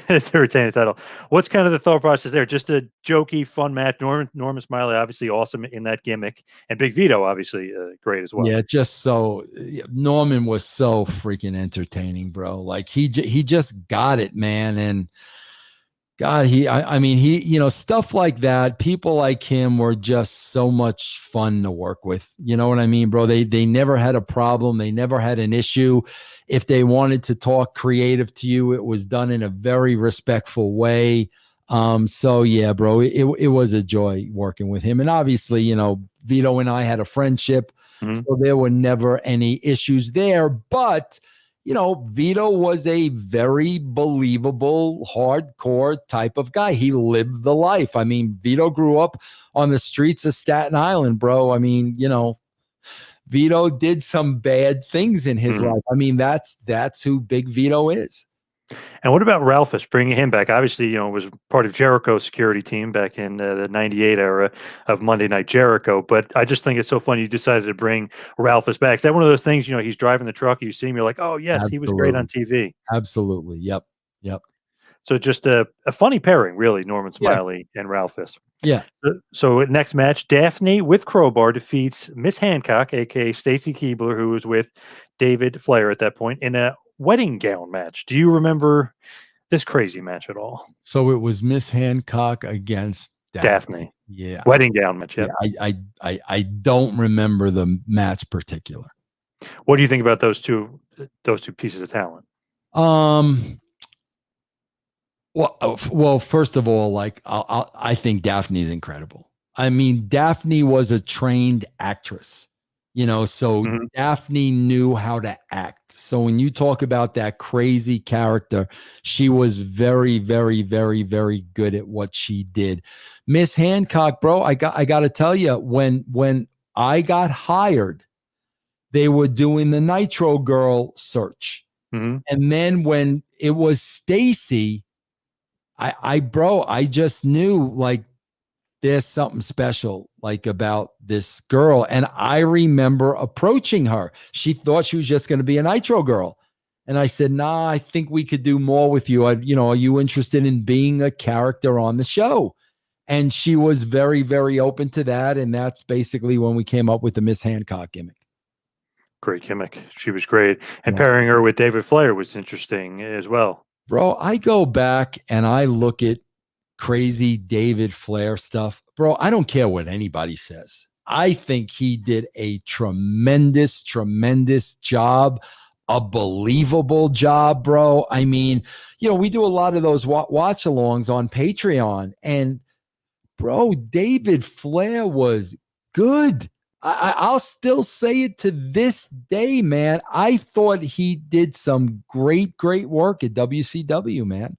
to retain the title. What's kind of the thought process there? Just a jokey, fun match. Norman Smiley, obviously awesome in that gimmick, and Big Vito, obviously great as well. Yeah, just so Norman was so freaking entertaining, bro. Like he just got it, man. And God, I mean, stuff like that. People like him were just so much fun to work with. You know what I mean, bro? They never had a problem. They never had an issue. If they wanted to talk creative to you, it was done in a very respectful way. So yeah, bro, it was a joy working with him. And obviously, Vito and I had a friendship, Mhm. so there were never any issues there. But Vito was a very believable, hardcore type of guy. He lived the life. I mean, Vito grew up on the streets of Staten Island, bro. I mean, Vito did some bad things in his Mhm. life. I mean, that's who Big Vito is. And what about Ralphus, bringing him back? Obviously, was part of Jericho's security team back in the '98 era of Monday Night Jericho. But I just think it's so funny you decided to bring Ralphus back. Is that one of those things? He's driving the truck, you see him, you're like, oh yes, he was great on Absolutely. TV. Absolutely. Yep. Yep. So just a funny pairing, really, Norman Yeah. Smiley and Ralphus. Yeah. So next match, Daphne with Crowbar defeats Miss Hancock, aka Stacy Keebler, who was with David Flair at that point, in a wedding gown match. Do you remember this crazy match at all? So it was Miss Hancock against Daphne. Daphne. Yeah. Wedding gown match, Yeah. yep. I don't remember the match particular. What do you think about those two pieces of talent? Um, well, first of all, like I think Daphne's incredible. I mean, Daphne was a trained actress, so Mhm. Daphne knew how to act. So when you talk about that crazy character, she was very, very, very, very good at what she did. Miss Hancock, bro, I got to tell you, when I got hired, they were doing the Nitro Girl search, Mhm. and then when it was Stacy. I just knew like there's something special like about this girl. And I remember approaching her. She thought she was just going to be a Nitro girl. And I said, nah, I think we could do more with you. Are you interested in being a character on the show? And she was very, very open to that. And that's basically when we came up with the Miss Hancock gimmick. Great gimmick. She was great. And Yeah. pairing her with David Flair was interesting as well. Bro, I go back and I look at crazy David Flair stuff. Bro, I don't care what anybody says. I think he did a tremendous, tremendous job, a believable job, bro. I mean, we do a lot of those watch alongs on Patreon. And, bro, David Flair was good. I'll still say it to this day, man. I thought he did some great, great work at WCW, man.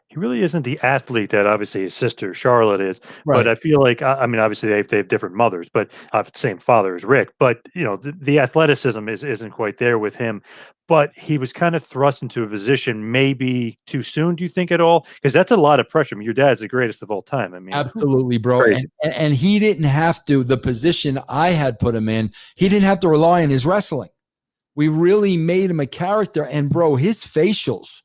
He really isn't the athlete that obviously his sister Charlotte is, but Right. I feel like I mean obviously they have different mothers, but same father as Rick. But the athleticism isn't quite there with him. But he was kind of thrust into a position maybe too soon. Do you think at all? Because that's a lot of pressure. I mean, your dad's the greatest of all time. I mean, Absolutely, bro. And, crazy. and he didn't have to, the position I had put him in, he didn't have to rely on his wrestling. We really made him a character. And bro, his facials,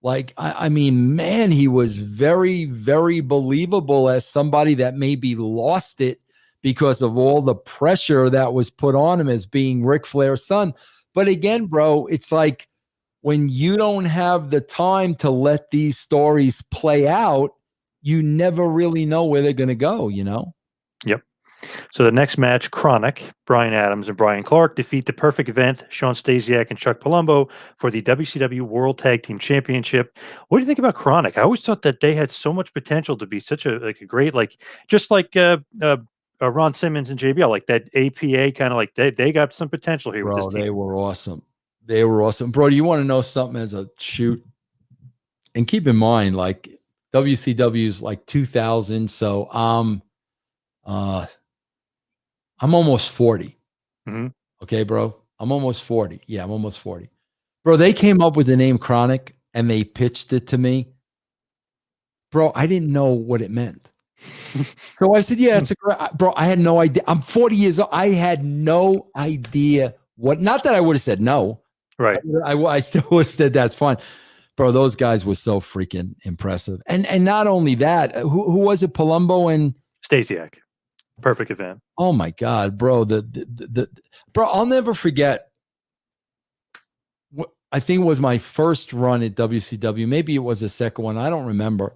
like, I mean, man, he was very, very believable as somebody that maybe lost it because of all the pressure that was put on him as being Ric Flair's son. But again, bro, it's like when you don't have the time to let these stories play out, you never really know where they're going to go. Yep. So the next match, Chronic, Brian Adams and Brian Clark defeat the Perfect Event, Sean Stasiak and Chuck Palumbo for the WCW World Tag Team Championship. What do you think about Chronic? I always thought that they had so much potential to be such a great just like Ron Simmons and JBL, like that APA kind of like they got some potential here with this Bro, team. they were awesome. They were awesome. Bro, do you want to know something as a shoot? And keep in mind, like WCW is like 2000. So uh I'm almost 40. Hmm. Okay, bro. I'm almost 40. Yeah, I'm almost 40. Bro, they came up with the name Chronic and they pitched it to me. Bro, I didn't know what it meant. So I said, yeah, it's a great, bro. I had no idea. I'm 40 years old. I had no idea what, not that I would have said no. Right. I still would have said that's fine. Bro, those guys were so freaking impressive. And not only that, who was it? Palumbo and Stasiak. Perfect event. oh my God, bro. Bro, I'll never forget. I think it was my first run at WCW. Maybe it was the second one. I don't remember.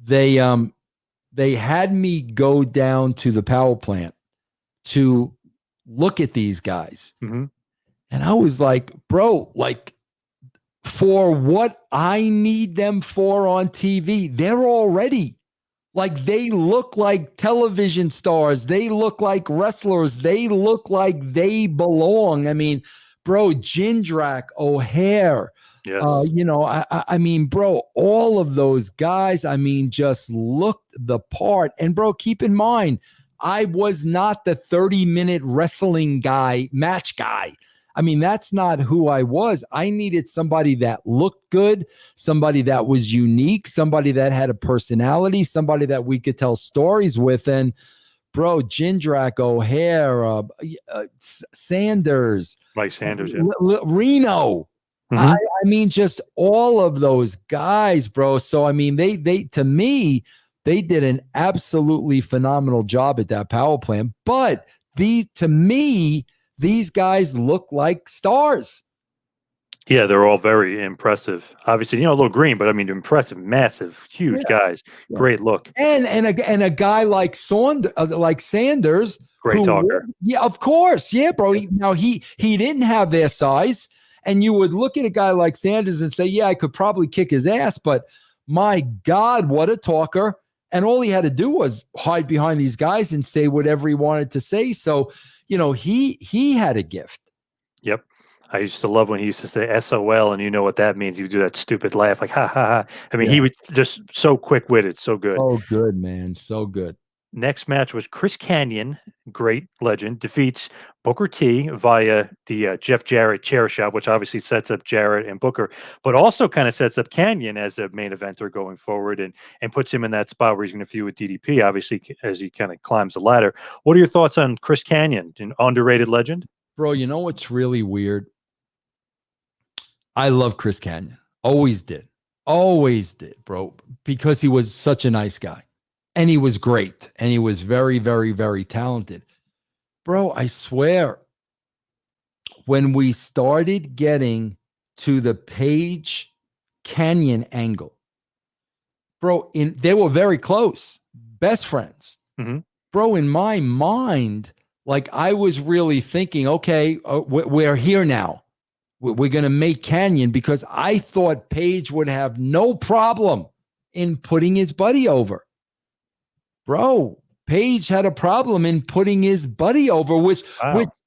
They had me go down to the power plant to look at these guys. Mm-hmm. And I was like, bro, like for what I need them for on TV, they're already like, they look like television stars. They look like wrestlers. They look like they belong. I mean, bro, Jindrak, O'Hare, Yes. I mean, bro, all of those guys, I mean, just looked the part. And bro, keep in mind, I was not the 30-minute wrestling guy, match guy. I mean, that's not who I was. I needed somebody that looked good, somebody that was unique, somebody that had a personality, somebody that we could tell stories with. And bro, Jindrak, O'Hare, Sanders, Mike Sanders. Yeah. Reno. Mm-hmm. I mean, just all of those guys, bro. So I mean, they to me, they did an absolutely phenomenal job at that power plant. But to me, these guys look like stars. Yeah, they're all very impressive. Obviously, a little green, but I mean, impressive, massive, huge guys. Yeah. Great look. And a guy like Sanders, Great talker. Yeah, of course. Yeah, bro. He didn't have their size. And you would look at a guy like Sanders and say, yeah, I could probably kick his ass, but my God, what a talker. And all he had to do was hide behind these guys and say whatever he wanted to say. So, he had a gift. Yep. I used to love when he used to say SOL, and you know what that means. You do that stupid laugh, like ha ha ha. I mean, he was just so quick witted, so good. Oh, good, man. So good. Next match was Chris Kanyon, great legend, defeats Booker T via the Jeff Jarrett chair shot, which obviously sets up Jarrett and Booker, but also kind of sets up Kanyon as a main eventer going forward and puts him in that spot where he's going to feud with DDP, obviously, as he kind of climbs the ladder. What are your thoughts on Chris Kanyon, an underrated legend? Bro, you know what's really weird? I love Chris Kanyon. Always did, bro, because he was such a nice guy. And he was great. And he was very, very, very talented. Bro, I swear, when we started getting to the Page Kanyon angle, bro, they were very close, best friends. Mm-hmm. Bro, in my mind, like I was really thinking, okay, we're here now. We're going to make Kanyon, because I thought Page would have no problem in putting his buddy over. Bro, Page had a problem in putting his buddy over, which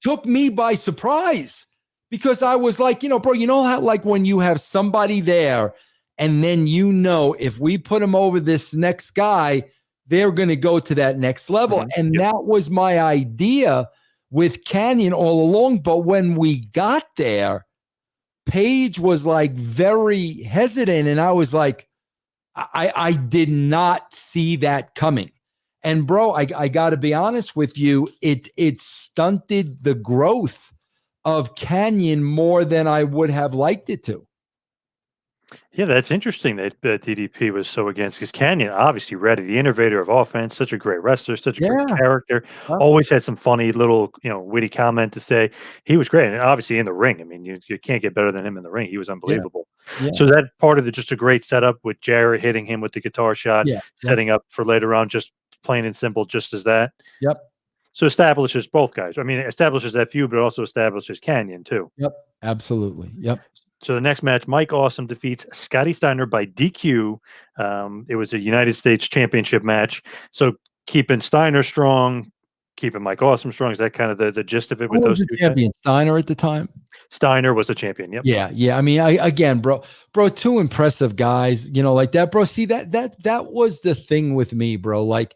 took me by surprise, because I was like, bro, you know how like when you have somebody there and then if we put him over this next guy, they're going to go to that next level. Mm-hmm. And that was my idea with Kanyon all along. But when we got there, Page was like very hesitant. And I was like, I did not see that coming. And bro, I got to be honest with you, it stunted the growth of Kanyon more than I would have liked it to. Yeah, that's interesting that DDP was so against, because Kanyon, obviously ready, the innovator of offense, such a great wrestler, such a great character, always had some funny little, witty comment to say. He was great. And obviously in the ring, I mean, you can't get better than him in the ring. He was unbelievable. Yeah. So that part of it, just a great setup with Jarrett hitting him with the guitar shot, setting up for later on, just plain and simple, just as that. Yep. So establishes both guys. I mean, establishes that feud, but also establishes Kanyon too. Yep. Absolutely. Yep. So the next match, Mike Awesome defeats Scotty Steiner by DQ. It was a United States Championship match. So keeping Steiner strong, keeping Mike Awesome strong. Is that kind of the gist of it with those two champions? Steiner at the time? Steiner was the champion. Yep. Yeah. I mean, again, bro, two impressive guys, like that, bro. See, that was the thing with me, bro. Like,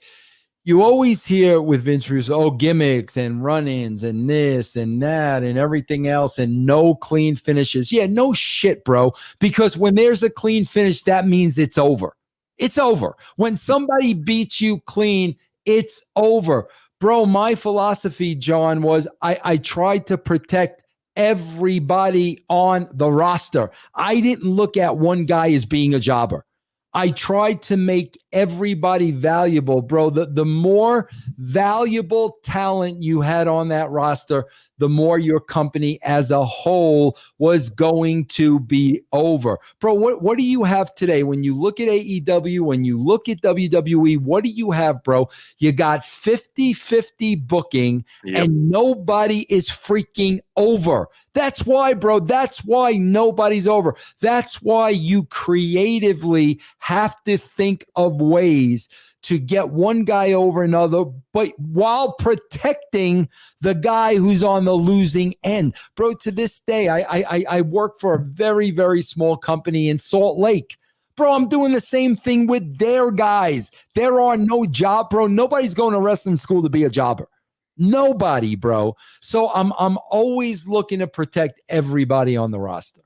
you always hear with Vince Russo, gimmicks and run-ins and this and that and everything else and no clean finishes. Yeah, no shit, bro. Because when there's a clean finish, that means it's over. It's over. When somebody beats you clean, It's over. Bro, my philosophy, John, was I tried to protect everybody on the roster. I didn't look at one guy as being a jobber. I tried to make everybody valuable, bro. The more valuable talent you had on that roster, the more your company as a whole was going to be over. Bro, what do you have today? When you look at AEW, when you look at WWE, what do you have, bro? You got 50-50 booking, Yep. and nobody is freaking over. That's why, bro. That's why nobody's over. That's why you creatively have to think of ways to get one guy over another, but while protecting the guy who's on the losing end. Bro, to this day, I work for a very, very small company in Salt Lake. Bro, I'm doing the same thing with their guys. There are no job, bro. Nobody's going to wrestling school to be a jobber. Nobody, bro. So I'm always looking to protect everybody on the roster.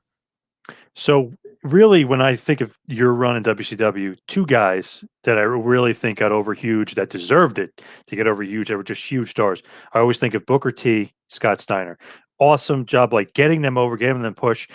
So really, when I think of your run in WCW, two guys that I really think got over huge, that deserved it to get over huge, that were just huge stars. I always think of Booker T, Scott Steiner. Awesome job, like getting them over, getting them push.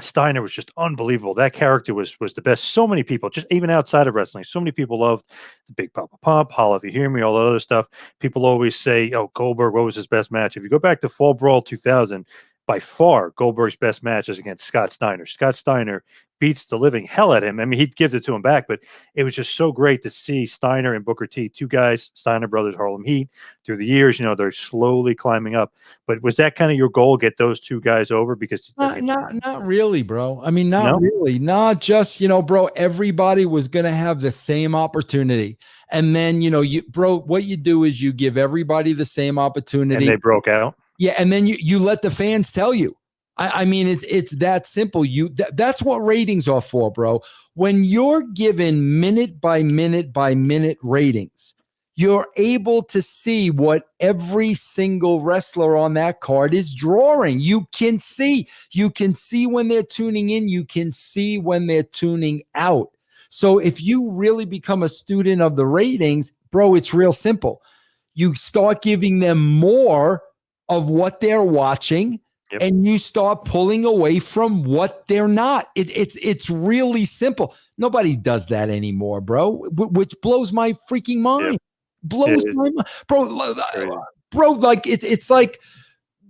Steiner was just unbelievable. That character was the best. So many people, just even outside of wrestling, so many people loved the Big Papa Pump, Holla If You Hear Me, all that other stuff. People always say, "Oh, Goldberg, what was his best match?" If you go back to Fall Brawl 2000, by far Goldberg's best match is against Scott Steiner. Scott Steiner beats the living hell at him. I mean, he gives it to him back, but it was just so great to see Steiner and Booker T, two guys, Steiner brothers, Harlem Heat, through the years. They're slowly climbing up. But was that kind of your goal, get those two guys over? Because I mean, Not really, bro. I mean, not no, really. Not just, bro, everybody was going to have the same opportunity. And then, bro, what you do is you give everybody the same and opportunity. they broke out. Yeah, and then you let the fans tell you. I mean, it's that simple. That's what ratings are for, bro. When you're given minute by minute by minute ratings, you're able to see what every single wrestler on that card is drawing. You can see when they're tuning in. You can see when they're tuning out. So if you really become a student of the ratings, bro, it's real simple. You start giving them more of what they're watching, Yep. and you start pulling away from what they're not. It's really simple. Nobody does that anymore, bro, which blows my freaking mind. Yep. Blows It my mind. Bro, crazy. like it's like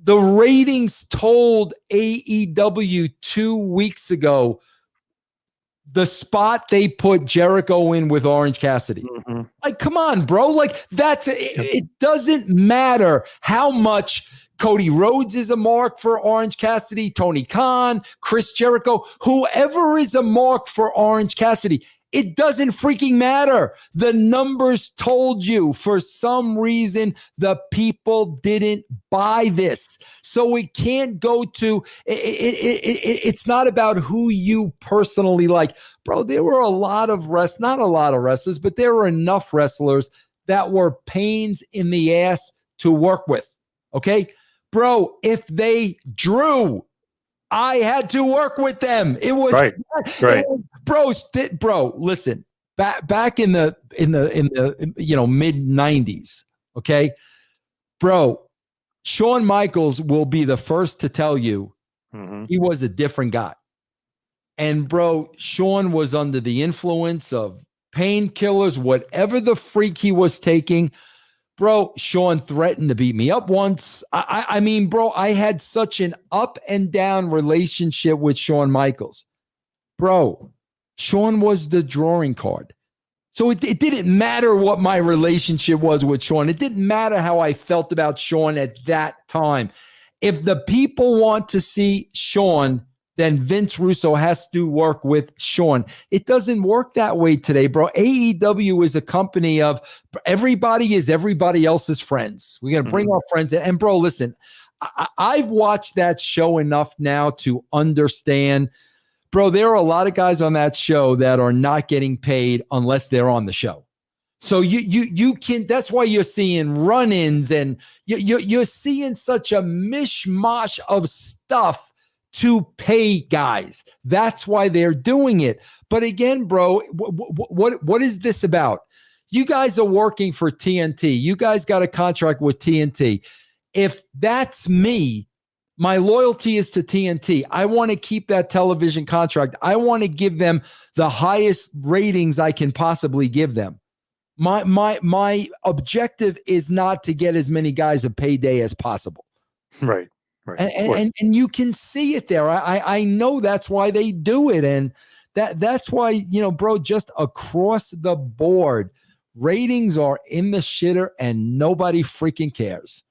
the ratings told AEW 2 weeks ago the spot they put Jericho in with Orange Cassidy. hmm Like, come on, bro. Like, it doesn't matter how much Cody Rhodes is a mark for Orange Cassidy, Tony Khan, Chris Jericho, whoever is a mark for Orange Cassidy. It doesn't freaking matter. The numbers told you. For some reason, the people didn't buy this. So it can't go to, it's not about who you personally like. Bro, there were not a lot of wrestlers, but there were enough wrestlers that were pains in the ass to work with. Okay? Bro, if they drew, I had to work with them. It was right, right. bro. Listen, back in the mid 90s. Okay, bro. Shawn Michaels will be the first to tell you he was a different guy. And bro, Shawn was under the influence of painkillers, whatever the freak he was taking. Bro, Shawn threatened to beat me up once. I mean, bro, I had such an up and down relationship with Shawn Michaels. Bro, Shawn was the drawing card. So it didn't matter what my relationship was with Shawn. It didn't matter how I felt about Shawn at that time. If the people want to see Shawn, then Vince Russo has to work with Shawn. It doesn't work that way today, bro. AEW is a company of everybody is everybody else's friends. We're going to bring our friends in. And bro, listen, I've watched that show enough now to understand, bro, there are a lot of guys on that show that are not getting paid unless they're on the show. So you can, that's why you're seeing run-ins and you're seeing such a mishmash of stuff to pay guys. That's why they're doing it. But again, bro, what is this about? You guys are working for TNT. You guys got a contract with TNT. If that's me, my loyalty is to TNT. I want to keep that television contract. I want to give them the highest ratings I can possibly give them. My objective is not to get as many guys a payday as possible. Right. Right. And you can see it there. I know that's why they do it. And that's why, you know, bro, just across the board, ratings are in the shitter and nobody freaking cares.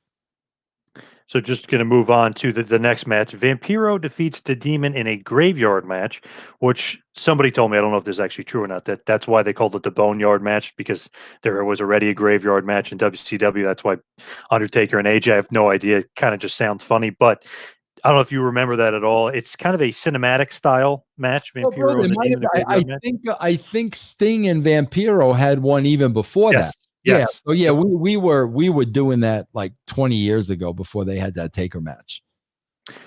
So just going to move on to the next match. Vampiro defeats the Demon in a graveyard match, which somebody told me, I don't know if this is actually true or not, that's why they called it the Boneyard match, because there was already a graveyard match in WCW. That's why Undertaker and AJ, I have no idea. It kind of just sounds funny, but I don't know if you remember that at all. It's kind of a cinematic style match, Well, bro, Vampiro and the Demon, the graveyard match. I think Sting and Vampiro had one even before that. Yes. Yes. So yeah, Yep. we were doing that like 20 years ago before they had that Taker match.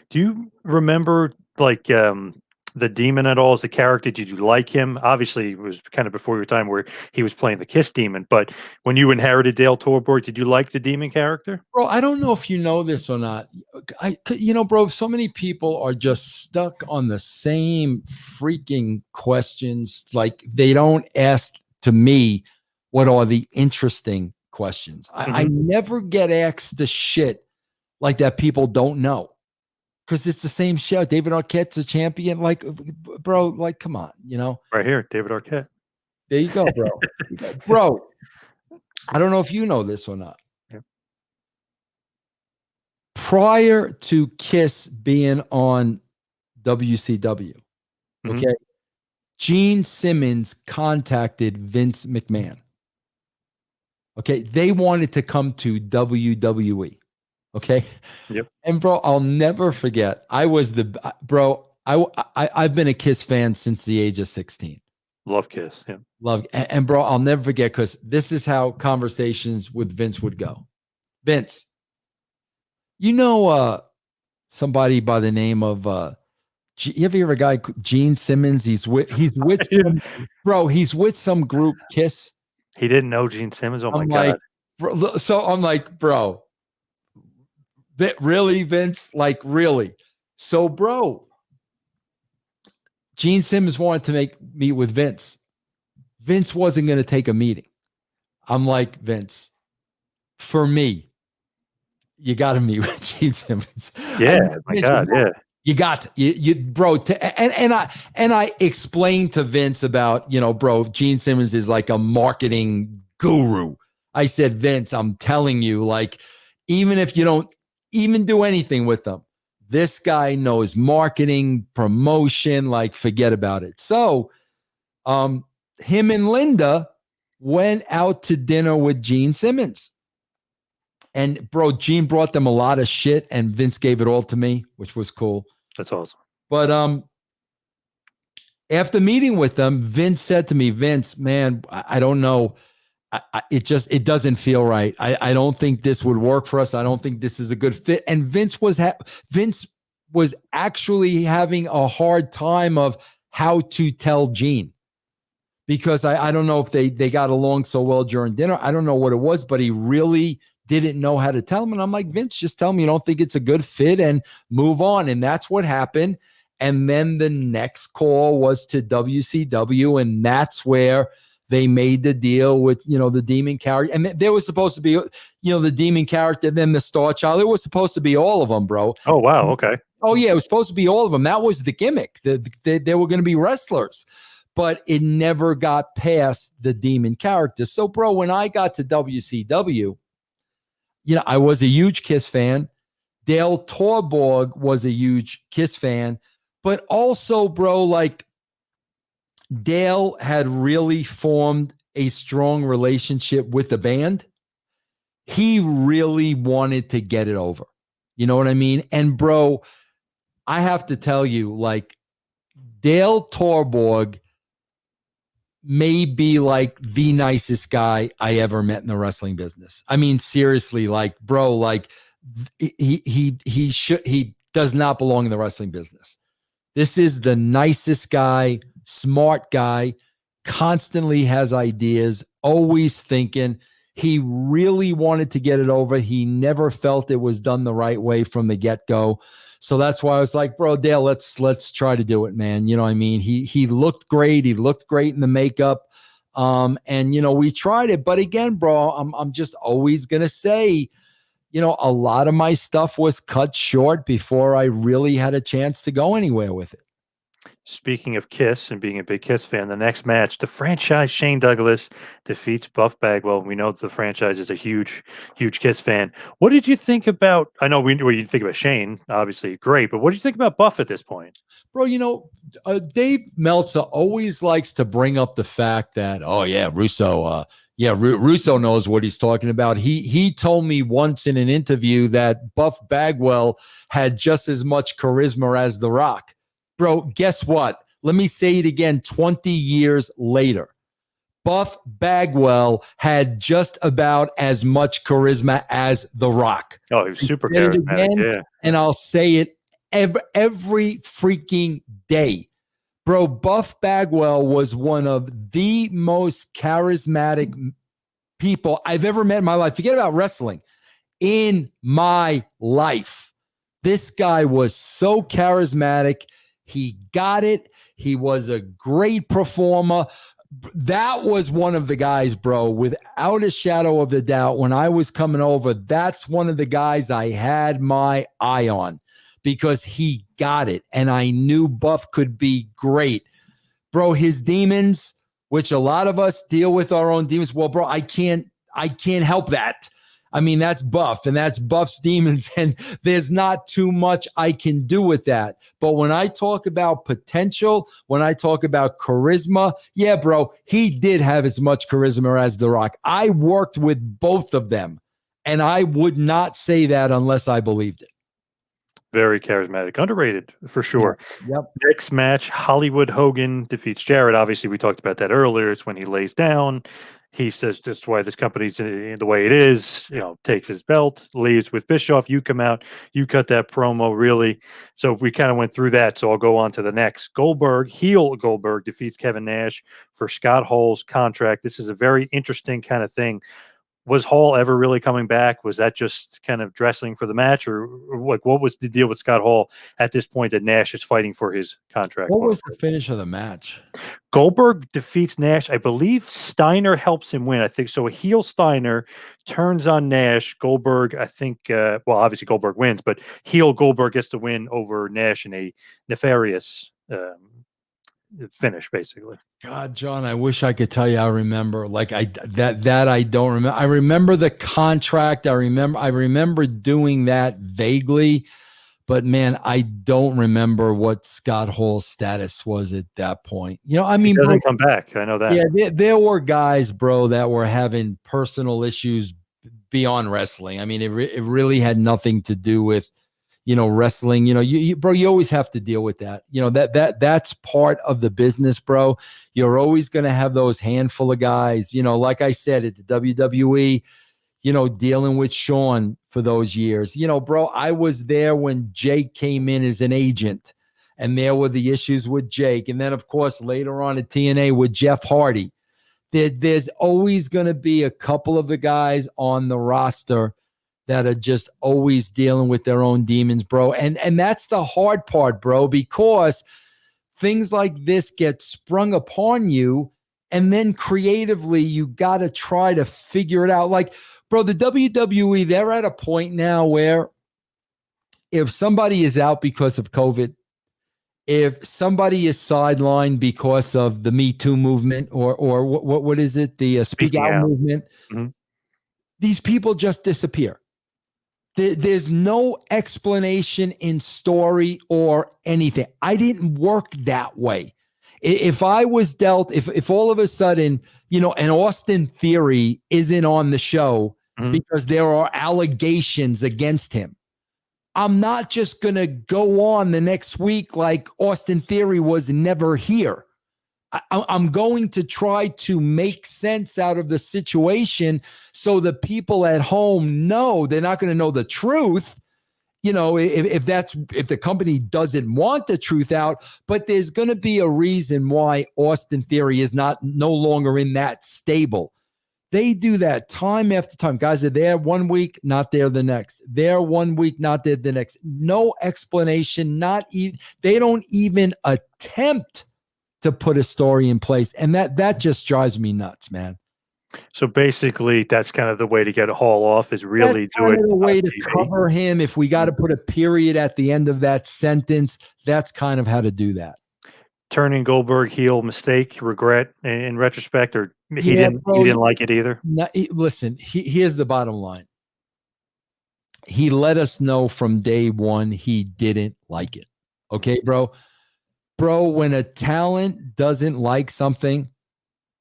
Do you remember like the Demon at all as a character? Did you like him? Obviously, it was kind of before your time where he was playing the Kiss Demon, but when you inherited Dale Torborg, did you like the Demon character? Bro, I don't know if you know this or not. You know, bro, so many people are just stuck on the same freaking questions. Like they don't ask to me what are the interesting questions. I never get asked the shit like that people don't know. Because it's the same show. David Arquette's a champion. Like, bro, like, come on, you know? Right here, David Arquette. There you go, bro. Bro, I don't know if you know this or not. Yep. Prior to Kiss being on WCW, okay, Gene Simmons contacted Vince McMahon. Okay, they wanted to come to WWE. Okay. Yep. And bro, I'll never forget. I've been a Kiss fan since the age of 16. Love Kiss. Yeah. Love. And bro, I'll never forget because this is how conversations with Vince would go. Vince, you know somebody by the name of you ever hear a guy Gene Simmons? He's with some, bro, he's with some group Kiss. He didn't know Gene Simmons. Oh my God. So I'm like, bro, really, Vince? Like, really? So, bro, Gene Simmons wanted to meet with Vince. Vince wasn't going to take a meeting. I'm like, Vince, for me, you got to meet with Gene Simmons. Yeah, my Vince, God, yeah. You got you bro. And I explained to Vince about, you know, bro, Gene Simmons is like a marketing guru. I said, Vince, I'm telling you, like, even if you don't even do anything with them, this guy knows marketing, promotion, like forget about it. So him and Linda went out to dinner with Gene Simmons. And bro, Gene brought them a lot of shit and Vince gave it all to me, which was cool. That's awesome. But after meeting with them, Vince said to me, Vince, man, I don't know. It doesn't feel right. I don't think this would work for us. I don't think this is a good fit. And Vince was actually having a hard time of how to tell Gene, because I don't know if they got along so well during dinner. I don't know what it was, but he really didn't know how to tell him. And I'm like, Vince, just tell him you don't think it's a good fit and move on. And that's what happened. And then the next call was to WCW, and that's where they made the deal with, you know, the Demon character. And there was supposed to be, you know, the Demon character, then the Star Child. It was supposed to be all of them, bro. Oh, wow. Okay. Oh, yeah. It was supposed to be all of them. That was the gimmick. They were going to be wrestlers, but it never got past the Demon character. So, bro, when I got to WCW, you know, I was a huge Kiss fan. Dale Torborg was a huge Kiss fan. But also, bro, like, Dale had really formed a strong relationship with the band. He really wanted to get it over. You know what I mean? And bro, I have to tell you, like, Dale Torborg may be like the nicest guy I ever met in the wrestling business. I mean, seriously, like, bro, like he does not belong in the wrestling business. This is the nicest guy, smart guy, constantly has ideas, always thinking. He really wanted to get it over. He never felt it was done the right way from the get-go. So that's why I was like, bro, Dale, let's try to do it, man. You know what I mean? He looked great. He looked great in the makeup. And we tried it. But again, bro, I'm just always gonna say, a lot of my stuff was cut short before I really had a chance to go anywhere with it. Speaking of Kiss and being a big Kiss fan, the next match, the franchise Shane Douglas defeats Buff Bagwell. We know the franchise is a huge, huge Kiss fan. What did you think about? I know what you think about Shane, obviously great, but what did you think about Buff at this point? Bro, Dave Meltzer always likes to bring up the fact that, oh yeah, Russo, Russo knows what he's talking about. He told me once in an interview that Buff Bagwell had just as much charisma as The Rock. Bro, guess what? Let me say it again 20 years later. Buff Bagwell had just about as much charisma as The Rock. Oh, he was super Said it charismatic. again, Yeah. and I'll say it every freaking day. Bro, Buff Bagwell was one of the most charismatic people I've ever met in my life. Forget about wrestling. In my life, this guy was so charismatic. He got it. He was a great performer. That was one of the guys, bro, without a shadow of a doubt. When I was coming over, that's one of the guys I had my eye on because he got it. And I knew Buff could be great. Bro, his demons, which a lot of us deal with our own demons. Well, bro, I can't help that. I mean, that's Buff, and that's Buff's demons, and there's not too much I can do with that. But when I talk about potential, when I talk about charisma, yeah, bro, he did have as much charisma as The Rock. I worked with both of them, and I would not say that unless I believed it. Very charismatic, underrated for sure. Yep. Next match, Hollywood Hogan defeats Jarrett. Obviously, we talked about that earlier. It's when he lays down. He says that's why this company's the way it is. Takes his belt, leaves with Bischoff. You come out, you cut that promo really. So we kind of went through that. So I'll go on to the next. Heel Goldberg defeats Kevin Nash for Scott Hall's contract. This is a very interesting kind of thing. Was Hall ever really coming back? Was that just kind of dressing for the match, or like what was the deal with Scott Hall at this point that Nash is fighting for his contract? What was the finish of the match? Goldberg defeats Nash. I believe Steiner helps him win. I think so. A heel Steiner turns on Nash. Goldberg, I think, obviously Goldberg wins, but heel Goldberg gets the win over Nash in a nefarious finish, basically. God, John, I wish I could tell you I remember. Like I don't remember. I remember the contract. I remember doing that vaguely, but man, I don't remember what Scott Hall's status was at that point. I mean, he doesn't come back. I know that. Yeah, there were guys, bro, that were having personal issues beyond wrestling. I mean, it really had nothing to do with wrestling. Bro, you always have to deal with that. That's part of the business, bro. You're always going to have those handful of guys, like I said, at the WWE, dealing with Shawn for those years. Bro, I was there when Jake came in as an agent, and there were the issues with Jake. And then, of course, later on at TNA with Jeff Hardy. There's always going to be a couple of the guys on the roster that are just always dealing with their own demons, bro. And that's the hard part, bro, because things like this get sprung upon you, and then creatively you got to try to figure it out. Like, bro, the WWE, they're at a point now where if somebody is out because of COVID, if somebody is sidelined because of the Me Too movement or what is it, the Speak Out movement, these people just disappear. There's no explanation in story or anything. I didn't work that way. If I was dealt, if all of a sudden, an Austin Theory isn't on the show because there are allegations against him, I'm not just going to go on the next week like Austin Theory was never here. I'm going to try to make sense out of the situation so the people at home know they're not going to know the truth. If the company doesn't want the truth out, but there's going to be a reason why Austin Theory is no longer in that stable. They do that time after time. Guys are there one week, not there the next. There one week, not there the next. No explanation. Not even. They don't even attempt to put a story in place, and that just drives me nuts, man. So basically, that's kind of the way to get a haul off is That's really do kind it of the on way to TV. cover him. If we got to put a period at the end of that sentence, that's kind of how to do that. Turning Goldberg heel, mistake, regret in retrospect, or Yeah, he bro. didn't like it either. Listen, here's the bottom line. He let us know from day one he didn't like it. Okay, bro. Bro, when a talent doesn't like something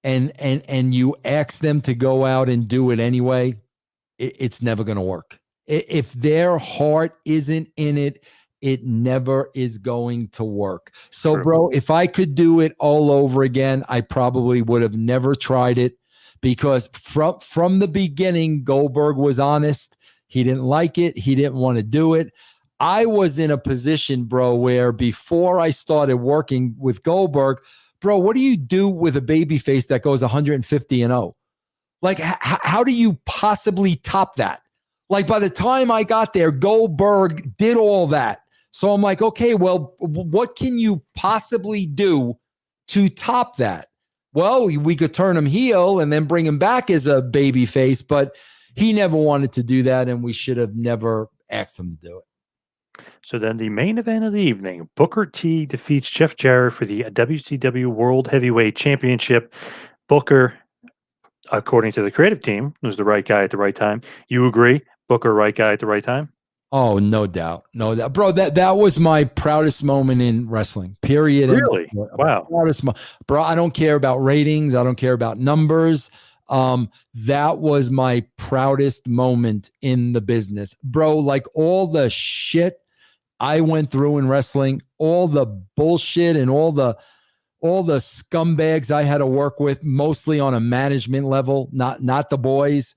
and you ask them to go out and do it anyway, it's never going to work. If their heart isn't in it, it never is going to work. So, True. bro, if I could do it all over again, I probably would have never tried it because from the beginning, Goldberg was honest. He didn't like it. He didn't want to do it. I was in a position, bro, where before I started working with Goldberg, bro, what do you do with a baby face that goes 150-0? Like, how do you possibly top that? Like, by the time I got there, Goldberg did all that. So I'm like, okay, well, what can you possibly do to top that? Well, we could turn him heel and then bring him back as a baby face, but he never wanted to do that, and we should have never asked him to do it. So then the main event of the evening, Booker T defeats Jeff Jarrett for the WCW World Heavyweight Championship. Booker, according to the creative team, was the right guy at the right time. You agree? Booker, right guy at the right time? Oh, no doubt. No doubt. Bro, that was my proudest moment in wrestling. Period. And Really? Wow. proudest bro, I don't care about ratings. I don't care about numbers. That was my proudest moment in the business. Bro, like all the shit I went through in wrestling, all the bullshit and all the scumbags I had to work with, mostly on a management level, not the boys.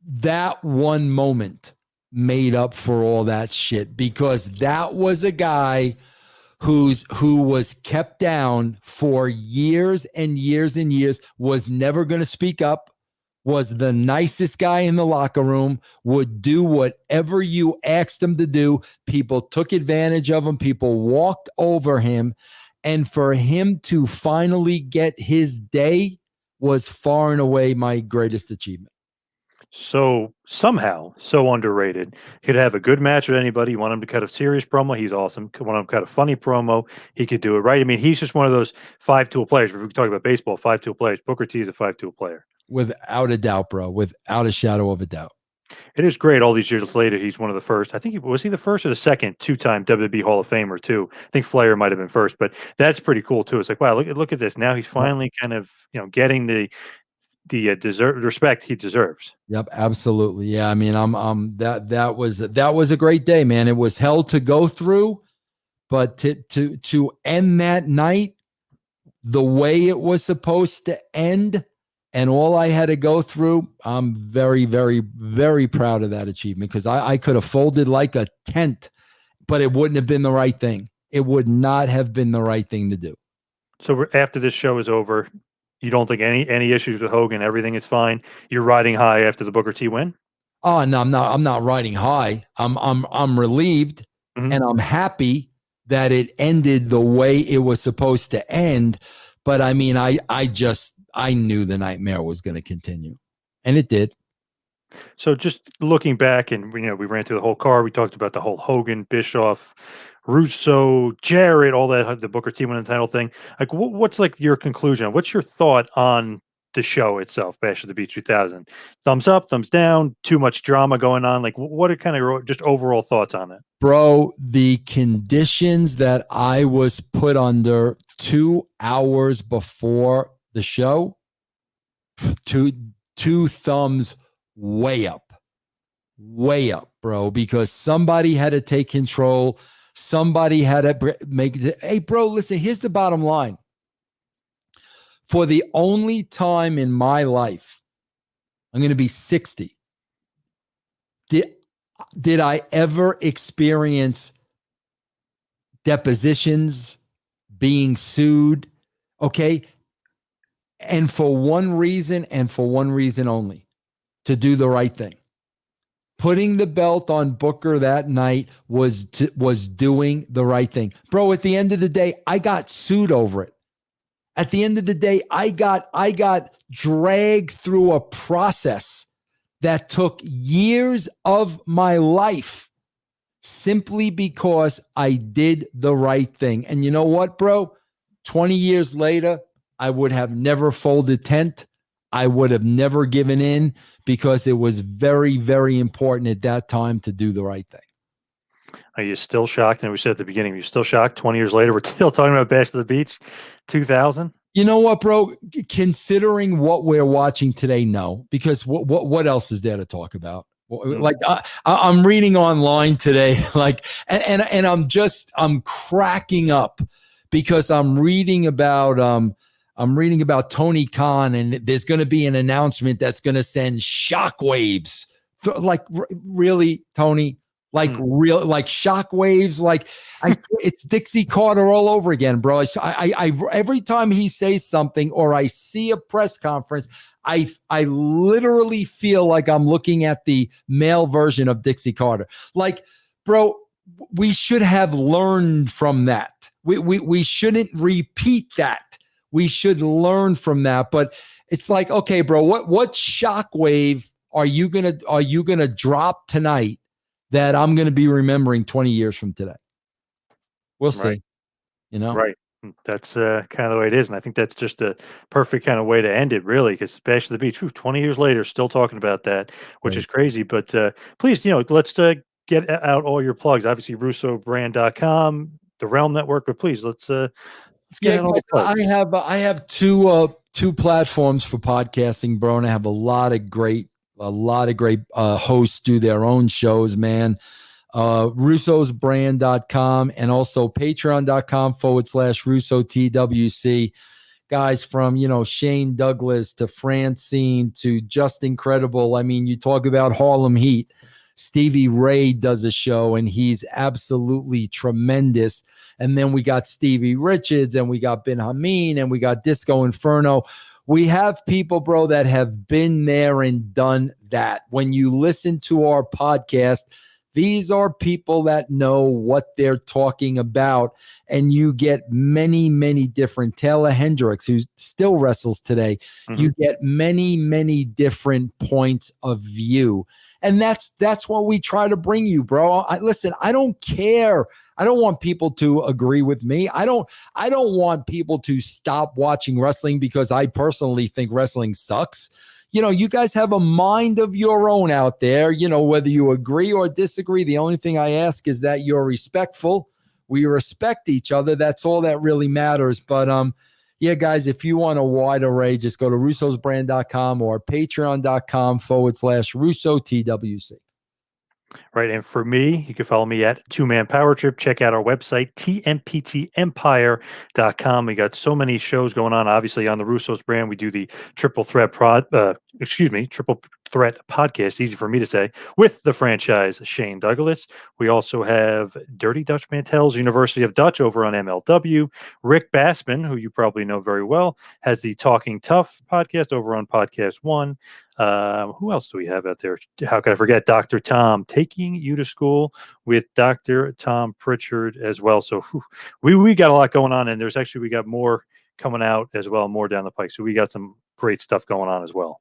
That one moment made up for all that shit because that was a guy who was kept down for years and years and years, was never going to speak up, was the nicest guy in the locker room, would do whatever you asked him to do. People took advantage of him, people walked over him, and for him to finally get his day was far and away my greatest achievement. So somehow, so underrated. Could have a good match with anybody. You want him to cut a serious promo, he's awesome. Want him to cut a funny promo, he could do it right. I mean, he's just one of those five-tool players. If we talk about baseball, five-tool players. Booker T is a five-tool player. Without a doubt, bro. Without a shadow of a doubt. It is great. All these years later, he's one of the first. I think was he the first or the second two-time WWE Hall of Famer too. I think Flair might have been first, but that's pretty cool too. It's like, wow, look at this. Now he's finally kind of getting the deserved respect he deserves. Yep, absolutely. Yeah, I mean, that was a great day, man. It was hell to go through, but to end that night the way it was supposed to end and all I had to go through, I'm very, very, very proud of that achievement because I could have folded like a tent, but it wouldn't have been the right thing. It would not have been the right thing to do. So after this show is over, you don't think any issues with Hogan? Everything is fine. You're riding high after the Booker T win. Oh no, I'm not riding high. I'm relieved Mhm. and I'm happy that it ended the way it was supposed to end. But I mean, I knew the nightmare was going to continue, and it did. So just looking back, and we ran through the whole card. We talked about the whole Hogan, Bischoff, Russo, Jarrett, all that, the Booker T winning the title thing. Like, what's like your conclusion? What's your thought on the show itself, Bash of the Beach 2000? Thumbs up, thumbs down. Too much drama going on. Like, what are kind of your just overall thoughts on it? Bro, the conditions that I was put under 2 hours before the show, two thumbs way up, bro, because somebody had to take control. Somebody had to make it. Hey, bro, listen, here's the bottom line. For the only time in my life, I'm going to be 60. Did I ever experience depositions, being sued? Okay. And for one reason and for one reason only, to do the right thing. Putting the belt on Booker that night was doing the right thing. Bro, at the end of the day, I got sued over it. At the end of the day, I got dragged through a process that took years of my life simply because I did the right thing. And you know what, bro? 20 years later, I would have never folded tent. I would have never given in because it was very, very important at that time to do the right thing. Are you still shocked? And we said at the beginning, you're still shocked 20 years later. We're still talking about Bash to the Beach 2000. You know what, bro? Considering what we're watching today, no, because what else is there to talk about? Like I'm reading online today, like, and I'm cracking up because I'm reading about Tony Khan, and there's going to be an announcement that's going to send shockwaves. Like, really, Tony? Like real, like shockwaves, like it's Dixie Carter all over again, bro. I every time he says something or I see a press conference, I literally feel like I'm looking at the male version of Dixie Carter. Like, bro, we should have learned from that. We shouldn't repeat that. We should learn from that. But it's like, okay, bro, what shockwave are you gonna drop tonight that I'm going to be remembering 20 years from today? We'll see. Right. You know? Right. That's kind of the way it is. And I think that's just a perfect kind of way to end it, really, because Bash to the Beach, 20 years later, still talking about that, which is crazy. But please, let's get out all your plugs. Obviously, RussoBrand.com, the Realm Network, but please, let's get Yeah, out all guys, the plugs. I have two platforms for podcasting, bro, and I have a lot of great hosts do their own shows, man. Russo'sBrand.com and also patreon.com/RussoTWC. Guys from, Shane Douglas to Francine to Just Incredible. I mean, you talk about Harlem Heat. Stevie Ray does a show and he's absolutely tremendous. And then we got Stevie Richards and we got Ben Hameen and we got Disco Inferno. We have people, bro, that have been there and done that. When you listen to our podcast, these are people that know what they're talking about, and you get many, many different. Taylor Hendricks, who still wrestles today, you get many, many different points of view. And that's what we try to bring you, bro. Listen, I don't care. I don't want people to agree with me. I don't want people to stop watching wrestling because I personally think wrestling sucks. You guys have a mind of your own out there, whether you agree or disagree. The only thing I ask is that you're respectful. We respect each other. That's all that really matters. But yeah, guys, if you want a wide array, just go to russosbrand.com or patreon.com/RussoTWC. Right. And for me, you can follow me at Two Man Power Trip. Check out our website, tmptempire.com. We got so many shows going on. Obviously, on the Russo's brand, we do the Triple Threat Triple Threat podcast, easy for me to say, with the franchise Shane Douglas. We also have Dirty Dutch Mantel's University of Dutch over on MLW. Rick Bassman, who you probably know very well, has the Talking Tough podcast over on Podcast One. Who else do we have out there? How could I forget Dr. Tom, Taking You to School with Dr. Tom Pritchard as well. So we got a lot going on, and we got more coming out as well, more down the pike. So we got some great stuff going on as well.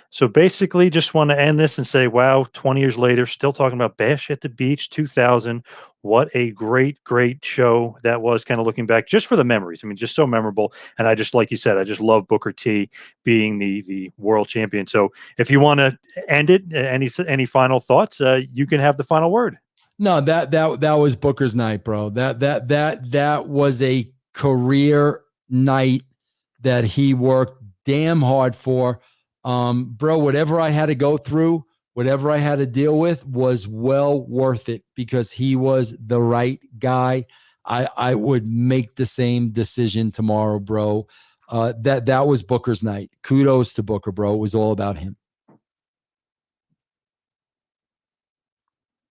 So basically, just want to end this and say, wow, 20 years later, still talking about Bash at the Beach 2000. What a great, great show that was, kind of looking back just for the memories. I mean, just so memorable. And I just, like you said, I just love Booker T being the world champion. So if you want to end it, any final thoughts, you can have the final word. No, that was Booker's night, bro. That was a career night that he worked damn hard for. Bro, whatever I had to go through, whatever I had to deal with was well worth it because he was the right guy. I would make the same decision tomorrow, bro. That was Booker's night. Kudos to Booker, bro. It was all about him.